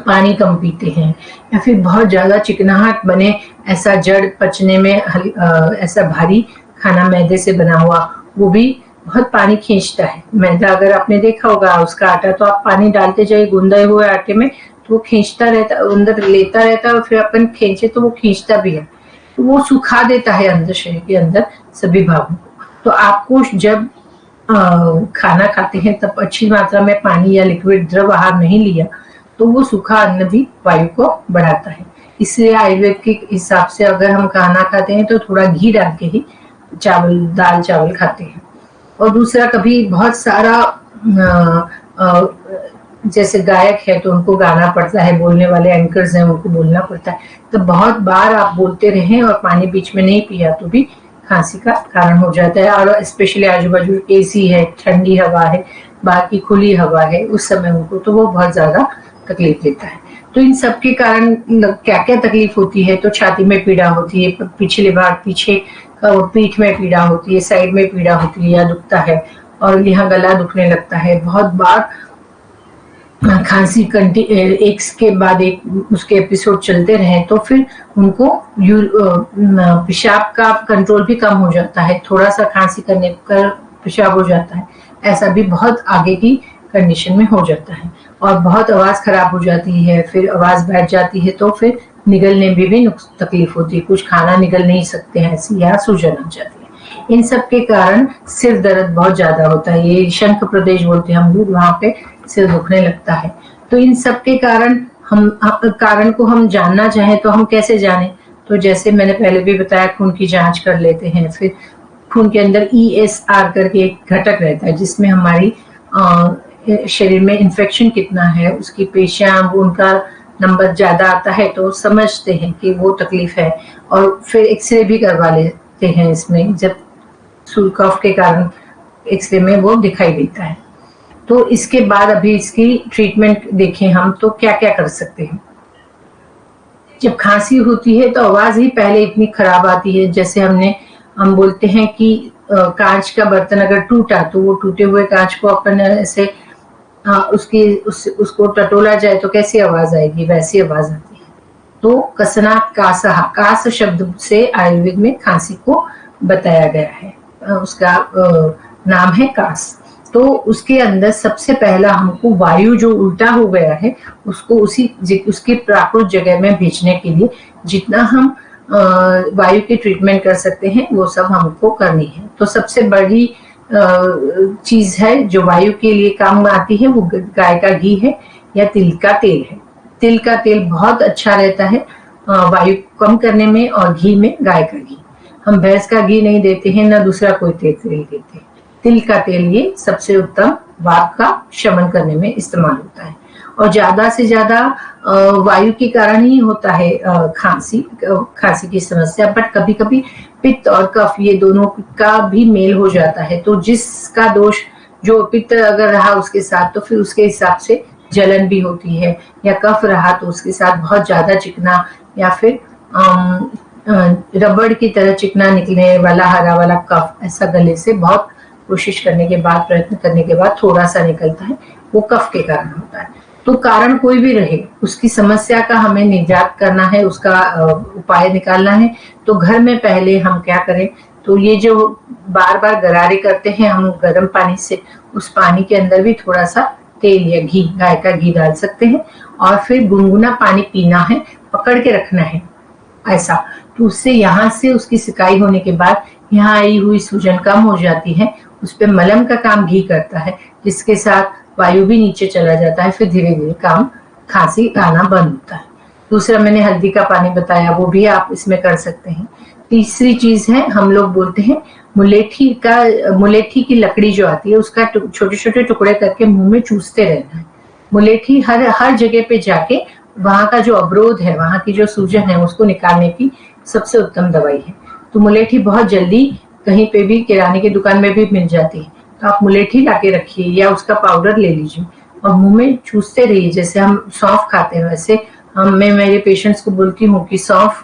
Speaker 2: पानी कम पीते हैं, या फिर बहुत ज्यादा चिकनाहट बने ऐसा जड़ पचने में ऐसा भारी खाना मैदे से बना हुआ वो भी बहुत पानी खींचता है। मैदा अगर आपने देखा होगा उसका आटा, तो आप पानी डालते जाइए गूंदे हुए आटे में तो वो खींचता रहता, अंदर लेता रहता है और फिर अपन खींचे तो वो खींचता भी है, तो वो सुखा देता है अंदर शरीर के अंदर सभी भागों को। तो आपको जब खाना खाते हैं तब अच्छी मात्रा में पानी या लिक्विड द्रव आहार नहीं लिया तो वो सूखा अन्न भी वायु को बढ़ाता है। इसलिए आयुर्वेद के हिसाब से अगर हम खाना खाते हैं तो थोड़ा घी डाल के ही दाल चावल खाते हैं। और दूसरा, कभी बहुत सारा जैसे गायक है तो उनको गाना पड़ता है, बोलने वाले एंकर्स हैं उनको बोलना पड़ता है, तो बहुत बार आप बोलते रहें और पानी बीच में नहीं पिया तो भी खांसी का कारण हो जाता है। और स्पेशली आजू बाजू एसी है, ठंडी हवा है, बाकी खुली हवा है, उस समय उनको तो वो बहुत ज्यादा तकलीफ देता है। तो इन सब के कारण क्या क्या तकलीफ होती है, तो छाती में पीड़ा होती है, पिछले भाग पीछे पीठ में पीड़ा होती है, साइड में पीड़ा होती है या दुखता है, और यहाँ गला दुखने लगता है। बहुत बार खांसी एक के बाद एक उसके एपिसोड चलते रहे तो फिर उनको पेशाब का कंट्रोल भी कम हो जाता है, थोड़ा सा खांसी करने पर पेशाब हो जाता है, ऐसा भी बहुत आगे की कंडीशन में हो जाता है। और बहुत आवाज खराब हो जाती है, फिर आवाज बैठ जाती है तो फिर निगलने में भी तकलीफ होती है, कुछ खाना निगल नहीं सकते हैं ऐसी, या सूजन आ जाती है। इन सब के कारण सिर दर्द बहुत ज्यादा होता है, ये शंख प्रदेश बोलते हैं हम लोग, वहां पे सिर दुखने लगता है। तो इन सब के कारण को हम जानना चाहें तो हम कैसे जाने, तो जैसे मैंने पहले भी बताया, खून की जांच कर लेते हैं। फिर खून के अंदर ESR करके एक घटक रहता है जिसमें हमारी शरीर में इन्फेक्शन कितना है, उसकी पेशियां, उनका नंबर ज्यादा आता है तो समझते हैं कि वो तकलीफ है, और फिर एक्सरे भी करवा लेते हैं इसमें, जब कफ के कारण एक्सरे में वो दिखाई देता है। तो इसके बाद अभी इसकी ट्रीटमेंट देखें हम तो क्या क्या कर सकते हैं। जब खांसी होती है तो आवाज ही पहले इतनी खराब आती है, जैसे हम बोलते हैं कि कांच का बर्तन अगर टूटा तो वो टूटे हुए कांच को अपन ऐसे उसको टटोला जाए तो कैसी आवाज आएगी, वैसी आवाज आती है। तो कसना कासहा, कास शब्द से आयुर्वेद में खांसी को बताया गया है, उसका नाम है कास। तो उसके अंदर सबसे पहला हमको वायु जो उल्टा हो गया है उसको उसकी प्राकृत जगह में भेजने के लिए जितना हम वायु की ट्रीटमेंट कर सकते हैं वो सब हमको करनी है। तो सबसे बड़ी चीज है जो वायु के लिए काम आती है वो गाय का घी है या तिल का तेल है। तिल का तेल बहुत अच्छा रहता है वायु कम करने में, और घी में गाय का घी। हम भैंस का घी नहीं देते हैं, ना दूसरा कोई तेल देते हैं। तिल का तेल ये सबसे उत्तम वात का शमन करने में इस्तेमाल होता है। और ज्यादा से ज्यादा वायु के कारण ही होता है खांसी की समस्या, बट कभी कभी पित्त और कफ ये दोनों का भी मेल हो जाता है। तो जिसका दोष जो पित्त अगर रहा उसके साथ तो फिर उसके हिसाब से जलन भी होती है, या कफ रहा तो उसके साथ बहुत ज्यादा चिकना या फिर रबड़ की तरह चिकना निकलने वाला हरा वाला कफ, ऐसा गले से बहुत कोशिश करने के बाद, प्रयत्न करने के बाद थोड़ा सा निकलता है, वो कफ के कारण होता है। तो कारण कोई भी रहे उसकी समस्या का हमें निजात करना है, उसका उपाय निकालना है। तो घर में पहले हम क्या करें, तो ये जो बार बार गरारे करते हैं हम गर्म पानी से, उस पानी के अंदर भी थोड़ा सा तेल या घी, गाय का घी डाल सकते हैं, और फिर गुनगुना पानी पीना है, पकड़ के रखना है ऐसा। तो उससे यहाँ से उसकी सिकाई होने के बाद यहाँ आई हुई सूजन कम हो जाती है। उस पर मलम का काम घी करता है, जिसके साथ वायु भी नीचे चला जाता है, फिर धीरे धीरे खांसी आना बंद होता है। दूसरा मैंने हल्दी का पानी बताया, वो भी आप इसमें कर सकते हैं। तीसरी चीज है, हम लोग बोलते हैं मुलेठी की लकड़ी जो आती है उसका छोटे छोटे टुकड़े करके मुंह में चूसते रहना है। मुलेठी हर जगह पे जाके वहाँ का जो अवरोध है, वहाँ की जो सूजन है, उसको निकालने की सबसे उत्तम दवाई है। तो मुलेठी बहुत जल्दी कहीं पे भी किराने की दुकान में भी मिल जाती है। तो आप मुलेठी लाके रखिए या उसका पाउडर ले लीजिए और मुंह में चूसते रहिए। जैसे हम सौंफ खाते हैं वैसे मैं मेरे पेशेंट्स को बोलती हूँ कि सौंफ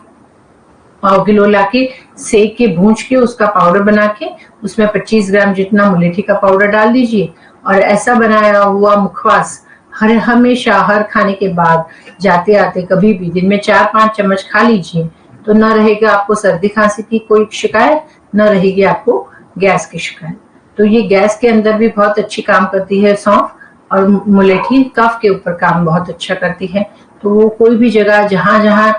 Speaker 2: पाव किलो लाके सेक के भूंज के उसका पाउडर बना के उसमें 25 ग्राम जितना मुलेठी का पाउडर डाल दीजिए और ऐसा बनाया हुआ मुखवास हमेशा हर खाने के बाद जाते आते कभी भी दिन में 4-5 चम्मच खा लीजिए। तो न रहेगा आपको सर्दी खांसी की कोई शिकायत, न रहेगी आपको गैस की शिकायत। तो ये गैस के अंदर भी बहुत अच्छी काम करती है सौंफ, और मुलेठी कफ के ऊपर काम बहुत अच्छा करती है। तो वो कोई भी जगह जहां जहां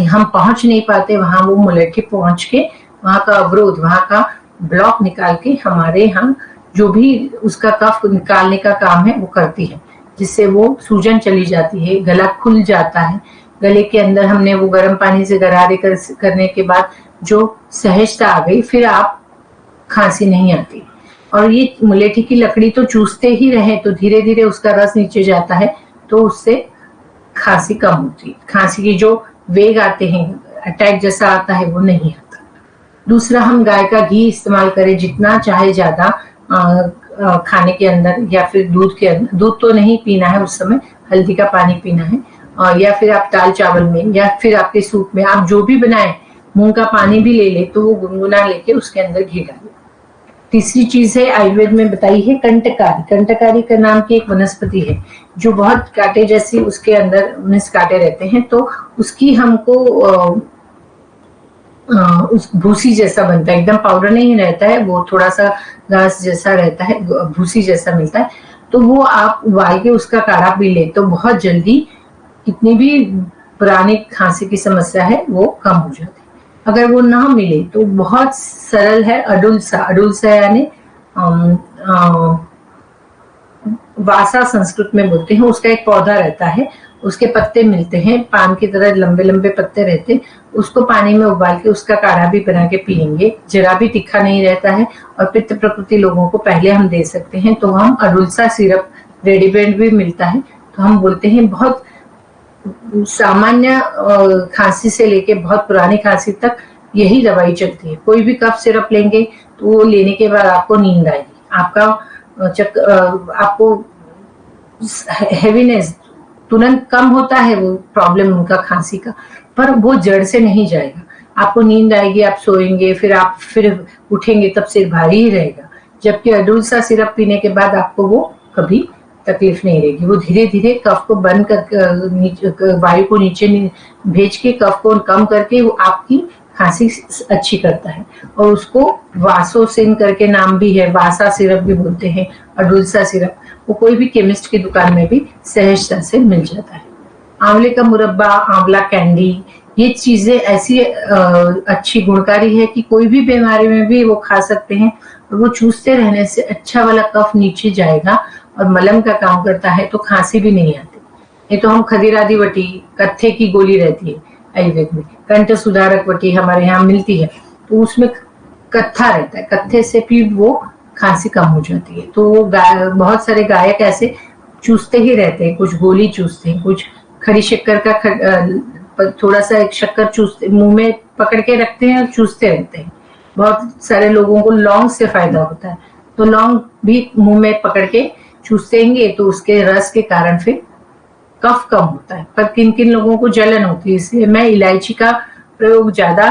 Speaker 2: हम पहुंच नहीं पाते वहां वो मुलेठी पहुंच के वहां का अवरोध, वहां का ब्लॉक निकाल के हमारे यहाँ जो भी उसका कफ निकालने का काम है वो करती है, जिससे वो सूजन चली जाती है, गला खुल जाता है। गले के अंदर हमने वो गर्म पानी से गरारे करने के बाद जो सहजता आ गई, फिर आप खांसी नहीं आती। और ये मुलेठी की लकड़ी तो चूसते ही रहे तो धीरे धीरे उसका रस नीचे जाता है, तो उससे खांसी कम होती है। खांसी की जो वेग आते हैं, अटैक जैसा आता है, वो नहीं आता। दूसरा, हम गाय का घी इस्तेमाल करें जितना चाहे ज्यादा खाने के अंदर या फिर दूध के अंदर। दूध तो नहीं पीना है उस समय, हल्दी का पानी पीना है। या फिर आप दाल चावल में या फिर आपके सूप में आप जो भी बनाए, मूंग का पानी भी ले ले तो वो गुनगुना लेके उसके अंदर घी डालें। तीसरी चीज है आयुर्वेद में बताई है कंटकारी। कंटकारी का नाम की एक वनस्पति है जो बहुत कांटे जैसी उसके अंदर 19 कांटे रहते हैं। तो उसकी हमको उस भूसी जैसा बनता है, एकदम पाउडर नहीं रहता है, वो थोड़ा सा घास जैसा रहता है, भूसी जैसा मिलता है। तो वो आप उबाल के उसका काढ़ा पी ले तो बहुत जल्दी कितनी भी पुरानी खांसी की समस्या है वो कम हो जाती है। अगर वो ना मिले तो बहुत सरल है अडुलसा। अडुलसा यानी वासा संस्कृत में बोलते हैं। उसका एक पौधा रहता है, उसके पत्ते मिलते हैं, पान की तरह लंबे लंबे पत्ते रहते हैं। उसको पानी में उबाल के उसका काढ़ा भी बना के पियेंगे, जरा भी तीखा नहीं रहता है और पित्त प्रकृति लोगों को पहले हम दे सकते हैं। तो हम अडुलसा सिरप रेडीमेड भी मिलता है, तो हम बोलते हैं बहुत सामान्य खांसी से लेके बहुत पुरानी खांसी तक यही दवाई चलती है। कोई भी कफ सिरप लेंगे तो वो लेने के बाद आपको नींद आएगी, आपको हेवीनेस तुरंत कम होता है, वो प्रॉब्लम उनका खांसी का, पर वो जड़ से नहीं जाएगा। आपको नींद आएगी, आप सोएंगे, फिर उठेंगे तब सिर भारी ही रहेगा। जबकि अडुलसा सिरप पीने के बाद आपको वो कभी तकलीफ नहीं रहेगी। वो धीरे धीरे कफ को बंद कर वायु को नीचे भेज के कफ को कम करके वो आपकी खांसी अच्छी करता है। और उसको वासोसिन करके नाम भी है, वासा सिरप भी बोलते हैं, अडुलसा सिरप। वो कोई भी केमिस्ट की दुकान में भी सहजता से मिल जाता है। आंवले का मुरब्बा, आंवला कैंडी, ये चीजें ऐसी अच्छी गुणकारी है कि कोई भी बीमारी में भी वो खा सकते हैं। और वो चूसते रहने से अच्छा वाला कफ नीचे जाएगा और मलम का काम करता है, तो खांसी भी नहीं आती। ये तो हम खदीरादी वटी, कत्थे की गोली रहती है आयुर्वेद में, कंठ सुधारक वटी हमारे यहाँ मिलती है, तो उसमें कत्था रहता है, कत्थे से भी वो खांसी कम हो जाती है। तो वो बहुत सारे गायक ऐसे चूसते ही रहते हैं, कुछ गोली चूसते हैं, कुछ खड़ी शक्कर का थोड़ा सा एक शक्कर चूसते, मुंह में पकड़ के रखते हैं और चूसते रहते हैं। बहुत सारे लोगों को लौंग से फायदा होता है, तो लौंग भी मुंह में पकड़ के चूसेंगे तो उसके रस के कारण फिर कफ कम होता है। पर किन किन लोगों को जलन होती है, इसलिए मैं इलायची का प्रयोग ज्यादा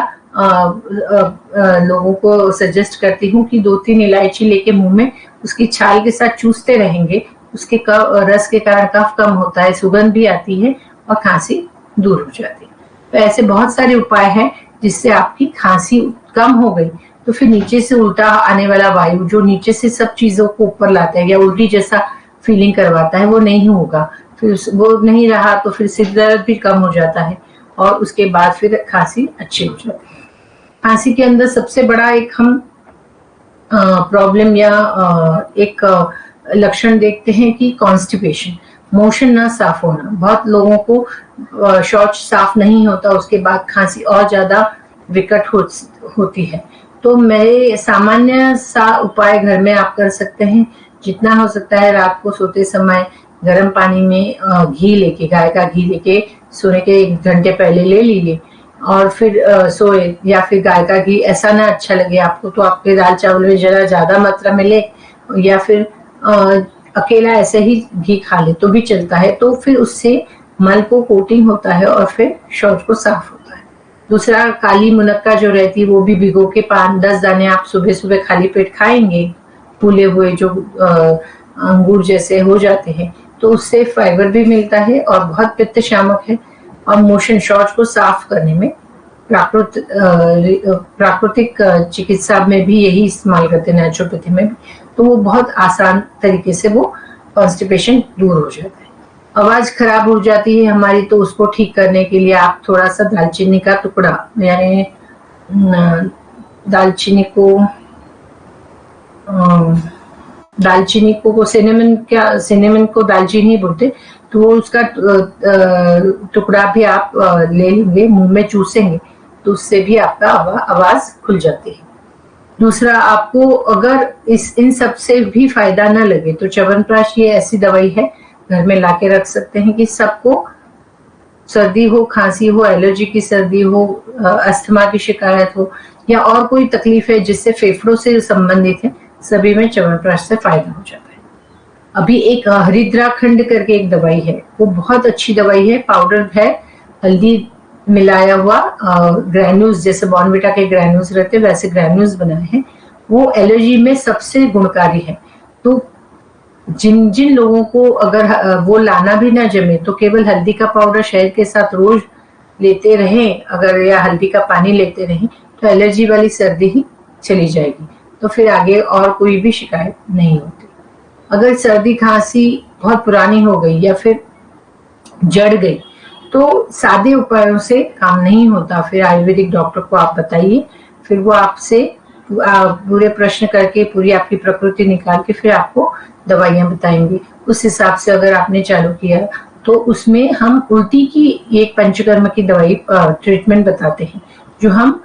Speaker 2: लोगों को सजेस्ट करती हूँ कि 2-3 इलायची लेके मुंह में उसकी छाल के साथ चूसते रहेंगे। उसके रस के कारण कफ कम होता है, सुगंध भी आती है और खांसी दूर हो जाती है। तो ऐसे बहुत सारे उपाय हैं जिससे आपकी खांसी कम हो गई तो फिर नीचे से उल्टा आने वाला वायु जो नीचे से सब चीजों को ऊपर लाता है या उल्टी जैसा फीलिंग करवाता है, वो नहीं होगा। फिर वो नहीं रहा तो फिर सिर दर्द भी कम हो जाता है और उसके बाद फिर खांसी अच्छी हो जाती है। खांसी के अंदर सबसे बड़ा एक हम प्रॉब्लम या एक लक्षण देखते हैं कि कॉन्स्टिपेशन, मोशन ना साफ होना। बहुत लोगों को शौच साफ नहीं होता, उसके बाद खांसी और ज्यादा विकट होती है। तो मेरे सामान्य सा उपाय घर में आप कर सकते हैं। जितना हो सकता है रात को सोते समय गर्म पानी में घी लेके, गाय का घी लेके सोने के 1 घंटे पहले ले लीजिए और फिर सोए। या फिर गाय का घी ऐसा ना अच्छा लगे आपको तो आपके दाल चावल में जरा ज्यादा मात्रा में ले, या फिर अकेला ऐसे ही घी खा ले तो भी चलता है। तो फिर उससे मल को कोटिंग होता है और फिर शौच को साफ होता है। दूसरा, काली मुनक्का जो रहती है वो भी भिगो के 5-10 दाने आप सुबह सुबह खाली पेट खाएंगे, फूले हुए जो अंगूर जैसे हो जाते हैं, तो उससे फाइबर भी मिलता है और बहुत पित्त शामक है और मोशन शौच को साफ करने में प्राकृतिक चिकित्सा में भी यही इस्तेमाल करते हैं, नेचुरोपैथी में भी। तो वो बहुत आसान तरीके से वो कॉन्स्टिपेशन दूर हो जाता है। आवाज खराब हो जाती है हमारी, तो उसको ठीक करने के लिए आप थोड़ा सा दालचीनी का टुकड़ा, यानी दालचीनी को सिनेमन को दालचीनी बोलते, तो वो उसका टुकड़ा भी आप ले लेंगे, मुंह में चूसेंगे तो उससे भी आपका आवाज खुल जाती है। दूसरा, आपको अगर इन सब से भी फायदा न लगे तो च्यवनप्राश ये ऐसी दवाई है, घर में लाके रख सकते हैं कि सबको सर्दी हो, खांसी हो, एलर्जी की सर्दी हो, अस्थमा की शिकायत हो या और कोई तकलीफ है जिससे फेफड़ों से संबंधित है, सभी में च्यवनप्राश से फायदा हो जाता है। अभी एक हरिद्राखंड करके एक दवाई है, वो बहुत अच्छी दवाई है, पाउडर है, हल्दी मिलाया हुआ ग्रैन्यूल्स, जैसे बॉर्नविटा के ग्रैन्यूल्स रहते वैसे ग्रैन्यूल्स बनाए हैं। वो एलर्जी में सबसे गुणकारी है। तो जिन लोगों को अगर वो लाना भी ना जमे तो केवल हल्दी का पाउडर शहद के साथ रोज लेते रहें अगर, या हल्दी का पानी लेते रहें, तो एलर्जी वाली सर्दी ही चली जाएगी, तो फिर आगे और कोई भी शिकायत नहीं होती। अगर सर्दी खांसी बहुत पुरानी हो गई या फिर जड़ गई तो सादे उपायों से काम नहीं होता, फिर आयुर्वेदिक डॉक्टर को आप बताइए, फिर वो आपसे पूरे प्रश्न करके पूरी आपकी प्रकृति निकाल के फिर आपको दवाइयां बताएंगे। उस हिसाब से अगर आपने चालू किया तो उसमें हम उल्टी की एक पंचकर्म की दवाई ट्रीटमेंट बताते हैं, जो हम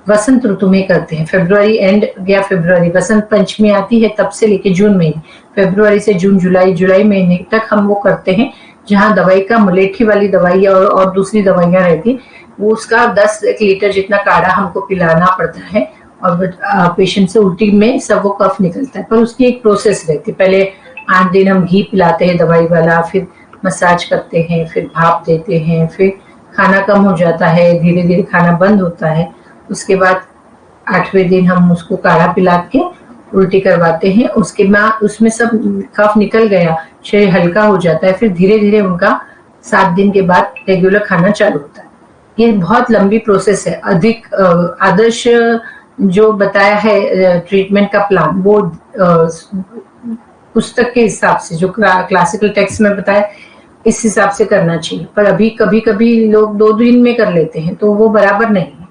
Speaker 2: वसंत ऋतु में करते हैं। फरवरी एंड या फरवरी वसंत पंचमी आती है तब से लेके जून महीने, फरवरी से जून जुलाई महीने तक हम वो करते हैं, जहाँ दवाई का मुलेठी वाली दवाई और दूसरी दवाइयां रहती, वो उसका 10 लीटर जितना काढ़ा हमको पिलाना पड़ता है और पेशेंट से उल्टी में सब वो कफ निकलता है। पर उसकी एक प्रोसेस रहती है, पहले 8 दिन हम घी पिलाते हैं दवाई वाला, फिर मसाज करते हैं, फिर भाप देते हैं, फिर खाना कम हो जाता है, धीरे धीरे खाना बंद होता है, उसके बाद 8वें दिन हम उसको काढ़ा पिला के उल्टी करवाते हैं। उसके बाद उसमें सब कफ निकल गया, शरीर हल्का हो जाता है, फिर धीरे धीरे उनका 7 दिन के बाद रेगुलर खाना चालू होता है। ये बहुत लंबी प्रोसेस है। अधिक आदर्श जो बताया है ट्रीटमेंट का प्लान, वो पुस्तक के हिसाब से जो क्लासिकल टेक्स्ट में बताया इस हिसाब से करना चाहिए, पर अभी कभी कभी लोग 2 दिन में कर लेते हैं तो वो बराबर नहीं है,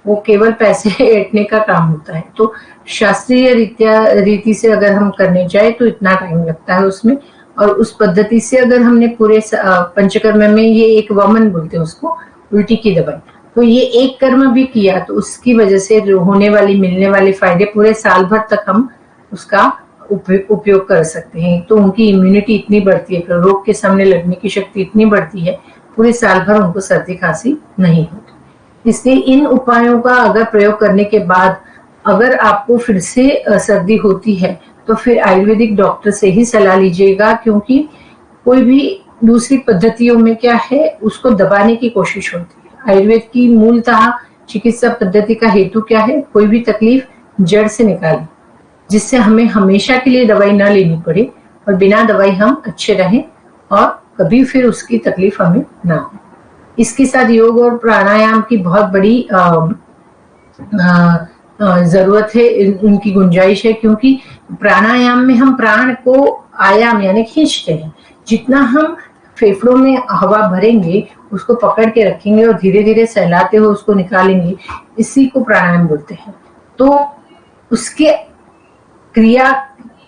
Speaker 2: वो केवल पैसे ऐंठने का काम होता है। तो शास्त्रीय रीति से अगर हम करने जाए तो इतना टाइम लगता है उसमें, और उस पद्धति से अगर हमने पूरे पंचकर्म में, ये एक वमन बोलते हैं उसको, उल्टी की दवाई, तो ये एक कर्म भी किया तो उसकी वजह से होने वाली मिलने वाले फायदे पूरे साल भर तक हम उसका उपयोग कर सकते हैं। तो उनकी इम्यूनिटी इतनी बढ़ती है, रोग के सामने लड़ने की शक्ति इतनी बढ़ती है, पूरे साल भर उनको सर्दी खांसी नहीं होती। इसलिए इन उपायों का अगर प्रयोग करने के बाद अगर आपको फिर से सर्दी होती है तो फिर आयुर्वेदिक डॉक्टर से ही सलाह लीजिएगा, क्योंकि कोई भी दूसरी पद्धतियों में क्या है, उसको दबाने की कोशिश होती है। आयुर्वेद की मूलतः चिकित्सा पद्धति का हेतु क्या है, कोई भी तकलीफ जड़ से निकालें, जिससे हमें हमेशा के लिए दवाई ना लेनी पड़े और बिना दवाई हम अच्छे रहें और कभी फिर उसकी तकलीफ हमें ना हो। इसके साथ योग और प्राणायाम की बहुत बड़ी जरूरत है, उनकी गुंजाइश है, क्योंकि प्राणायाम में हम प्राण को आयाम यानी खींचते हैं। जितना हम फेफड़ों में हवा भरेंगे, उसको पकड़ के रखेंगे और धीरे धीरे सहलाते हुए उसको निकालेंगे, इसी को प्राणायाम बोलते हैं। तो उसके क्रिया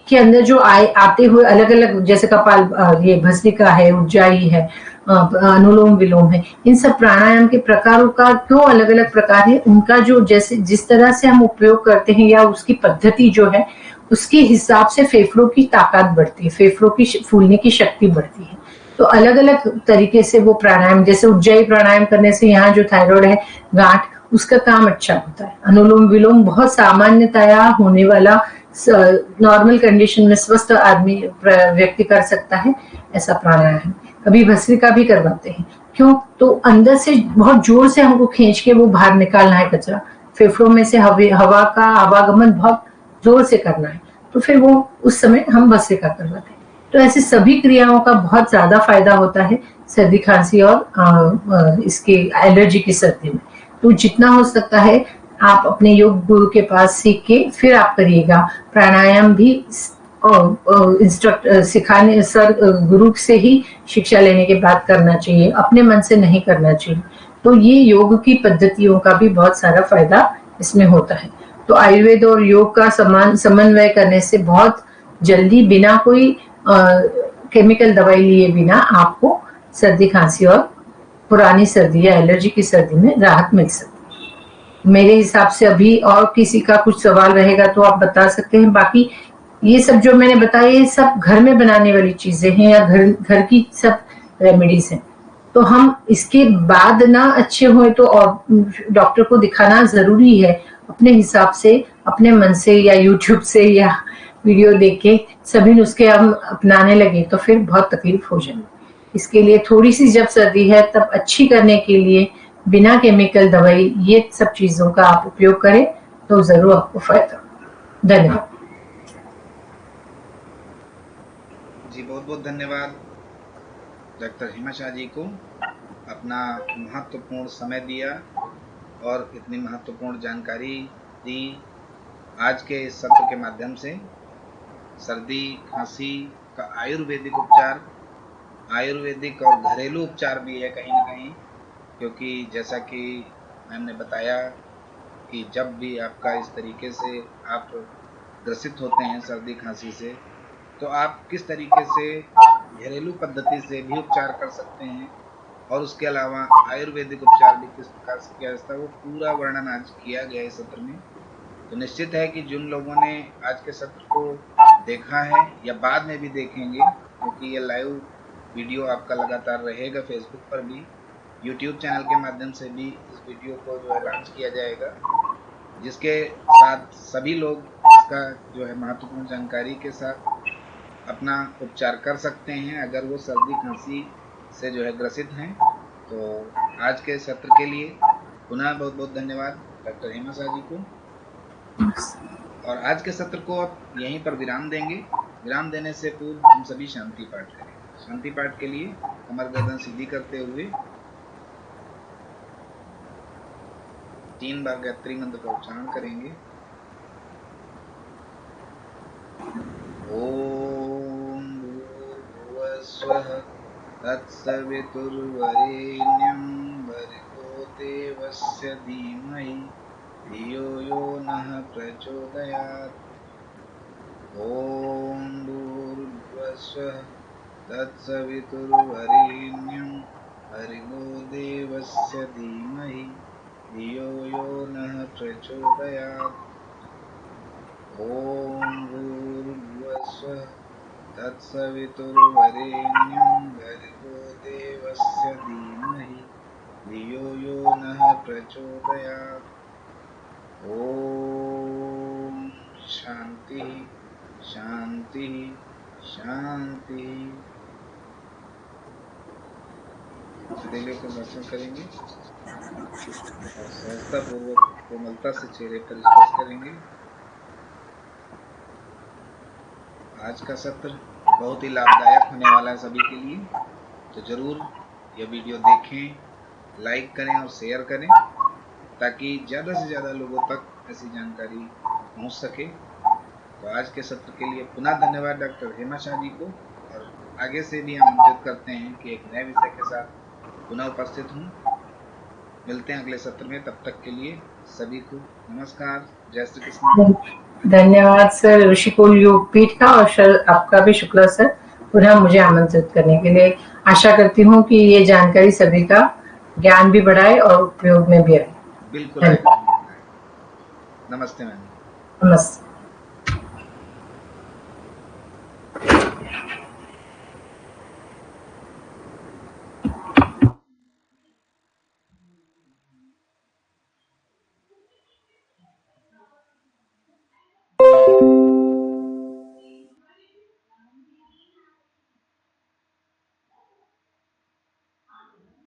Speaker 2: के अंदर जो आते हुए अलग अलग, जैसे कपाल, ये भस्त्रिका है, उज्जाई है, अनुलोम विलोम है, इन सब प्राणायाम के प्रकारों का क्यों अलग अलग प्रकार है, उनका जो जैसे जिस तरह से हम उपयोग करते हैं या उसकी पद्धति जो है, उसके हिसाब से फेफड़ों की ताकत बढ़ती है, फेफड़ों की फूलने की शक्ति बढ़ती है। तो अलग अलग तरीके से वो प्राणायाम, जैसे उज्जयी प्राणायाम करने से यहाँ जो थायराइड है गांठ, उसका काम अच्छा होता है। अनुलोम विलोम बहुत सामान्यतया होने वाला नॉर्मल कंडीशन में स्वस्थ आदमी व्यक्ति कर सकता है ऐसा प्राणायाम। कभी भस्त्रिका भी करवाते हैं। क्यों? तो अंदर से बहुत जोर से हमको खींच के वो बाहर निकालना है कचरा, फेफड़ों में से हवा का आवागमन बहुत जोर से करना है, तो फिर वो उस समय हम भस्त्रिका करवाते हैं। तो ऐसी सभी क्रियाओं का बहुत ज्यादा फायदा होता है सर्दी खांसी और इसके एलर्जी की सर्दी में। तो जितना हो सकता है आप अपने योग गुरु के पास सीख के फिर आप करिएगा। प्राणायाम भी सिखाने सर गुरु से ही शिक्षा लेने के बाद करना चाहिए, अपने मन से नहीं करना चाहिए। तो ये योग की पद्धतियों का भी बहुत सारा फायदा इसमें होता है। तो आयुर्वेद और योग का समन्वय करने से बहुत जल्दी बिना कोई केमिकल दवाई लिए बिना आपको सर्दी खांसी और पुरानी सर्दी या एलर्जी की सर्दी में राहत मिल सकती है। मेरे हिसाब से अभी और किसी का कुछ सवाल रहेगा तो आप बता सकते हैं। बाकी ये सब जो मैंने बताया ये सब घर में बनाने वाली चीजें हैं या घर की सब रेमेडीज हैं। तो हम इसके बाद ना अच्छे हुए तो और डॉक्टर को दिखाना जरूरी है। अपने हिसाब से अपने मन से या यूट्यूब से या वीडियो देख के सभी नुस्खे हम अपनाने लगे तो फिर बहुत तकलीफ हो जाएगी। इसके लिए थोड़ी सी जब सर्दी है तब अच्छी करने के लिए बिना केमिकल दवाई ये सब चीजों का आप उपयोग करें तो जरूर आपको फायदा। धन्यवाद
Speaker 1: जी, बहुत बहुत धन्यवाद डॉक्टर हेमा शाह जी को, अपना महत्वपूर्ण समय दिया और इतनी महत्वपूर्ण जानकारी दी। आज के इस सत्र के माध्यम से सर्दी खांसी का आयुर्वेदिक उपचार, आयुर्वेदिक और घरेलू उपचार भी है कहीं ना कहीं, क्योंकि जैसा कि मैंने बताया कि जब भी आपका इस तरीके से आप ग्रसित होते हैं सर्दी खांसी से, तो आप किस तरीके से घरेलू पद्धति से भी उपचार कर सकते हैं और उसके अलावा आयुर्वेदिक उपचार भी किस प्रकार से किया जाता है, वो पूरा वर्णन आज किया गया है सत्र में। तो निश्चित है कि जिन लोगों ने आज के सत्र को देखा है या बाद में भी देखेंगे, क्योंकि ये लाइव वीडियो आपका लगातार रहेगा, फेसबुक पर भी, यूट्यूब चैनल के माध्यम से भी इस वीडियो को जो है लॉन्च किया जाएगा, जिसके साथ सभी लोग इसका जो है महत्वपूर्ण जानकारी के साथ अपना उपचार कर सकते हैं अगर वो सर्दी खांसी से जो है ग्रसित हैं। तो आज के सत्र के लिए पुनः बहुत बहुत धन्यवाद डॉक्टर हेमा शाह जी को। और आज के सत्र को आप यहीं पर विराम देंगे। विराम देने से पूर्व हम सभी शांति पाठ करेंगे। शांति पाठ के लिए कमर गर्दन सीधी करते हुए 3 बार गायत्री मंत्र का उच्चारण करेंगे। ओम भूर्भुवस्वः तत्सवितुर्वरेण्यं भर्गो देवस्य धीमहि धियो यो नः प्रचोदयात्। ओम भूर्भुवस्वः तत्सवितुर्वरेण्यं भर्गो देवस्य धीमहि धियो यो नः प्रचोदयात्। ओम भूर्भुवस्वः तत्सवितुर्वरेण्यं भर्गो देवस्य धीमहि धियो यो नः प्रचोदयात्। ओम शांति शांति शांति। हृदय को दर्शन करेंगे और सहजता पूर्वक कोमलता से चेहरे पर स्पर्श करेंगे। आज का सत्र बहुत ही लाभदायक होने वाला है सभी के लिए, तो जरूर यह वीडियो देखें, लाइक करें और शेयर करें ताकि ज़्यादा से ज़्यादा लोगों तक ऐसी जानकारी पहुंच सके। तो आज के सत्र के लिए पुनः धन्यवाद डॉक्टर हेमा शाह जी को, और आगे से भी आमंत्रित करते हैं कि एक नए विषय के साथ पुनः उपस्थित हूँ। मिलते हैं अगले सत्र में, तब तक के लिए सभी को नमस्कार। जय श्री कृष्ण।
Speaker 2: धन्यवाद सर ऋषिकुल योगपीठ का, और सर आपका भी शुक्ला सर पुनः मुझे आमंत्रित करने के लिए। आशा करती हूँ कि ये जानकारी सभी का ज्ञान भी बढ़ाए और उपयोग में भी आए।
Speaker 1: बिल्कुल। नमस्ते मैम।
Speaker 2: नमस्ते।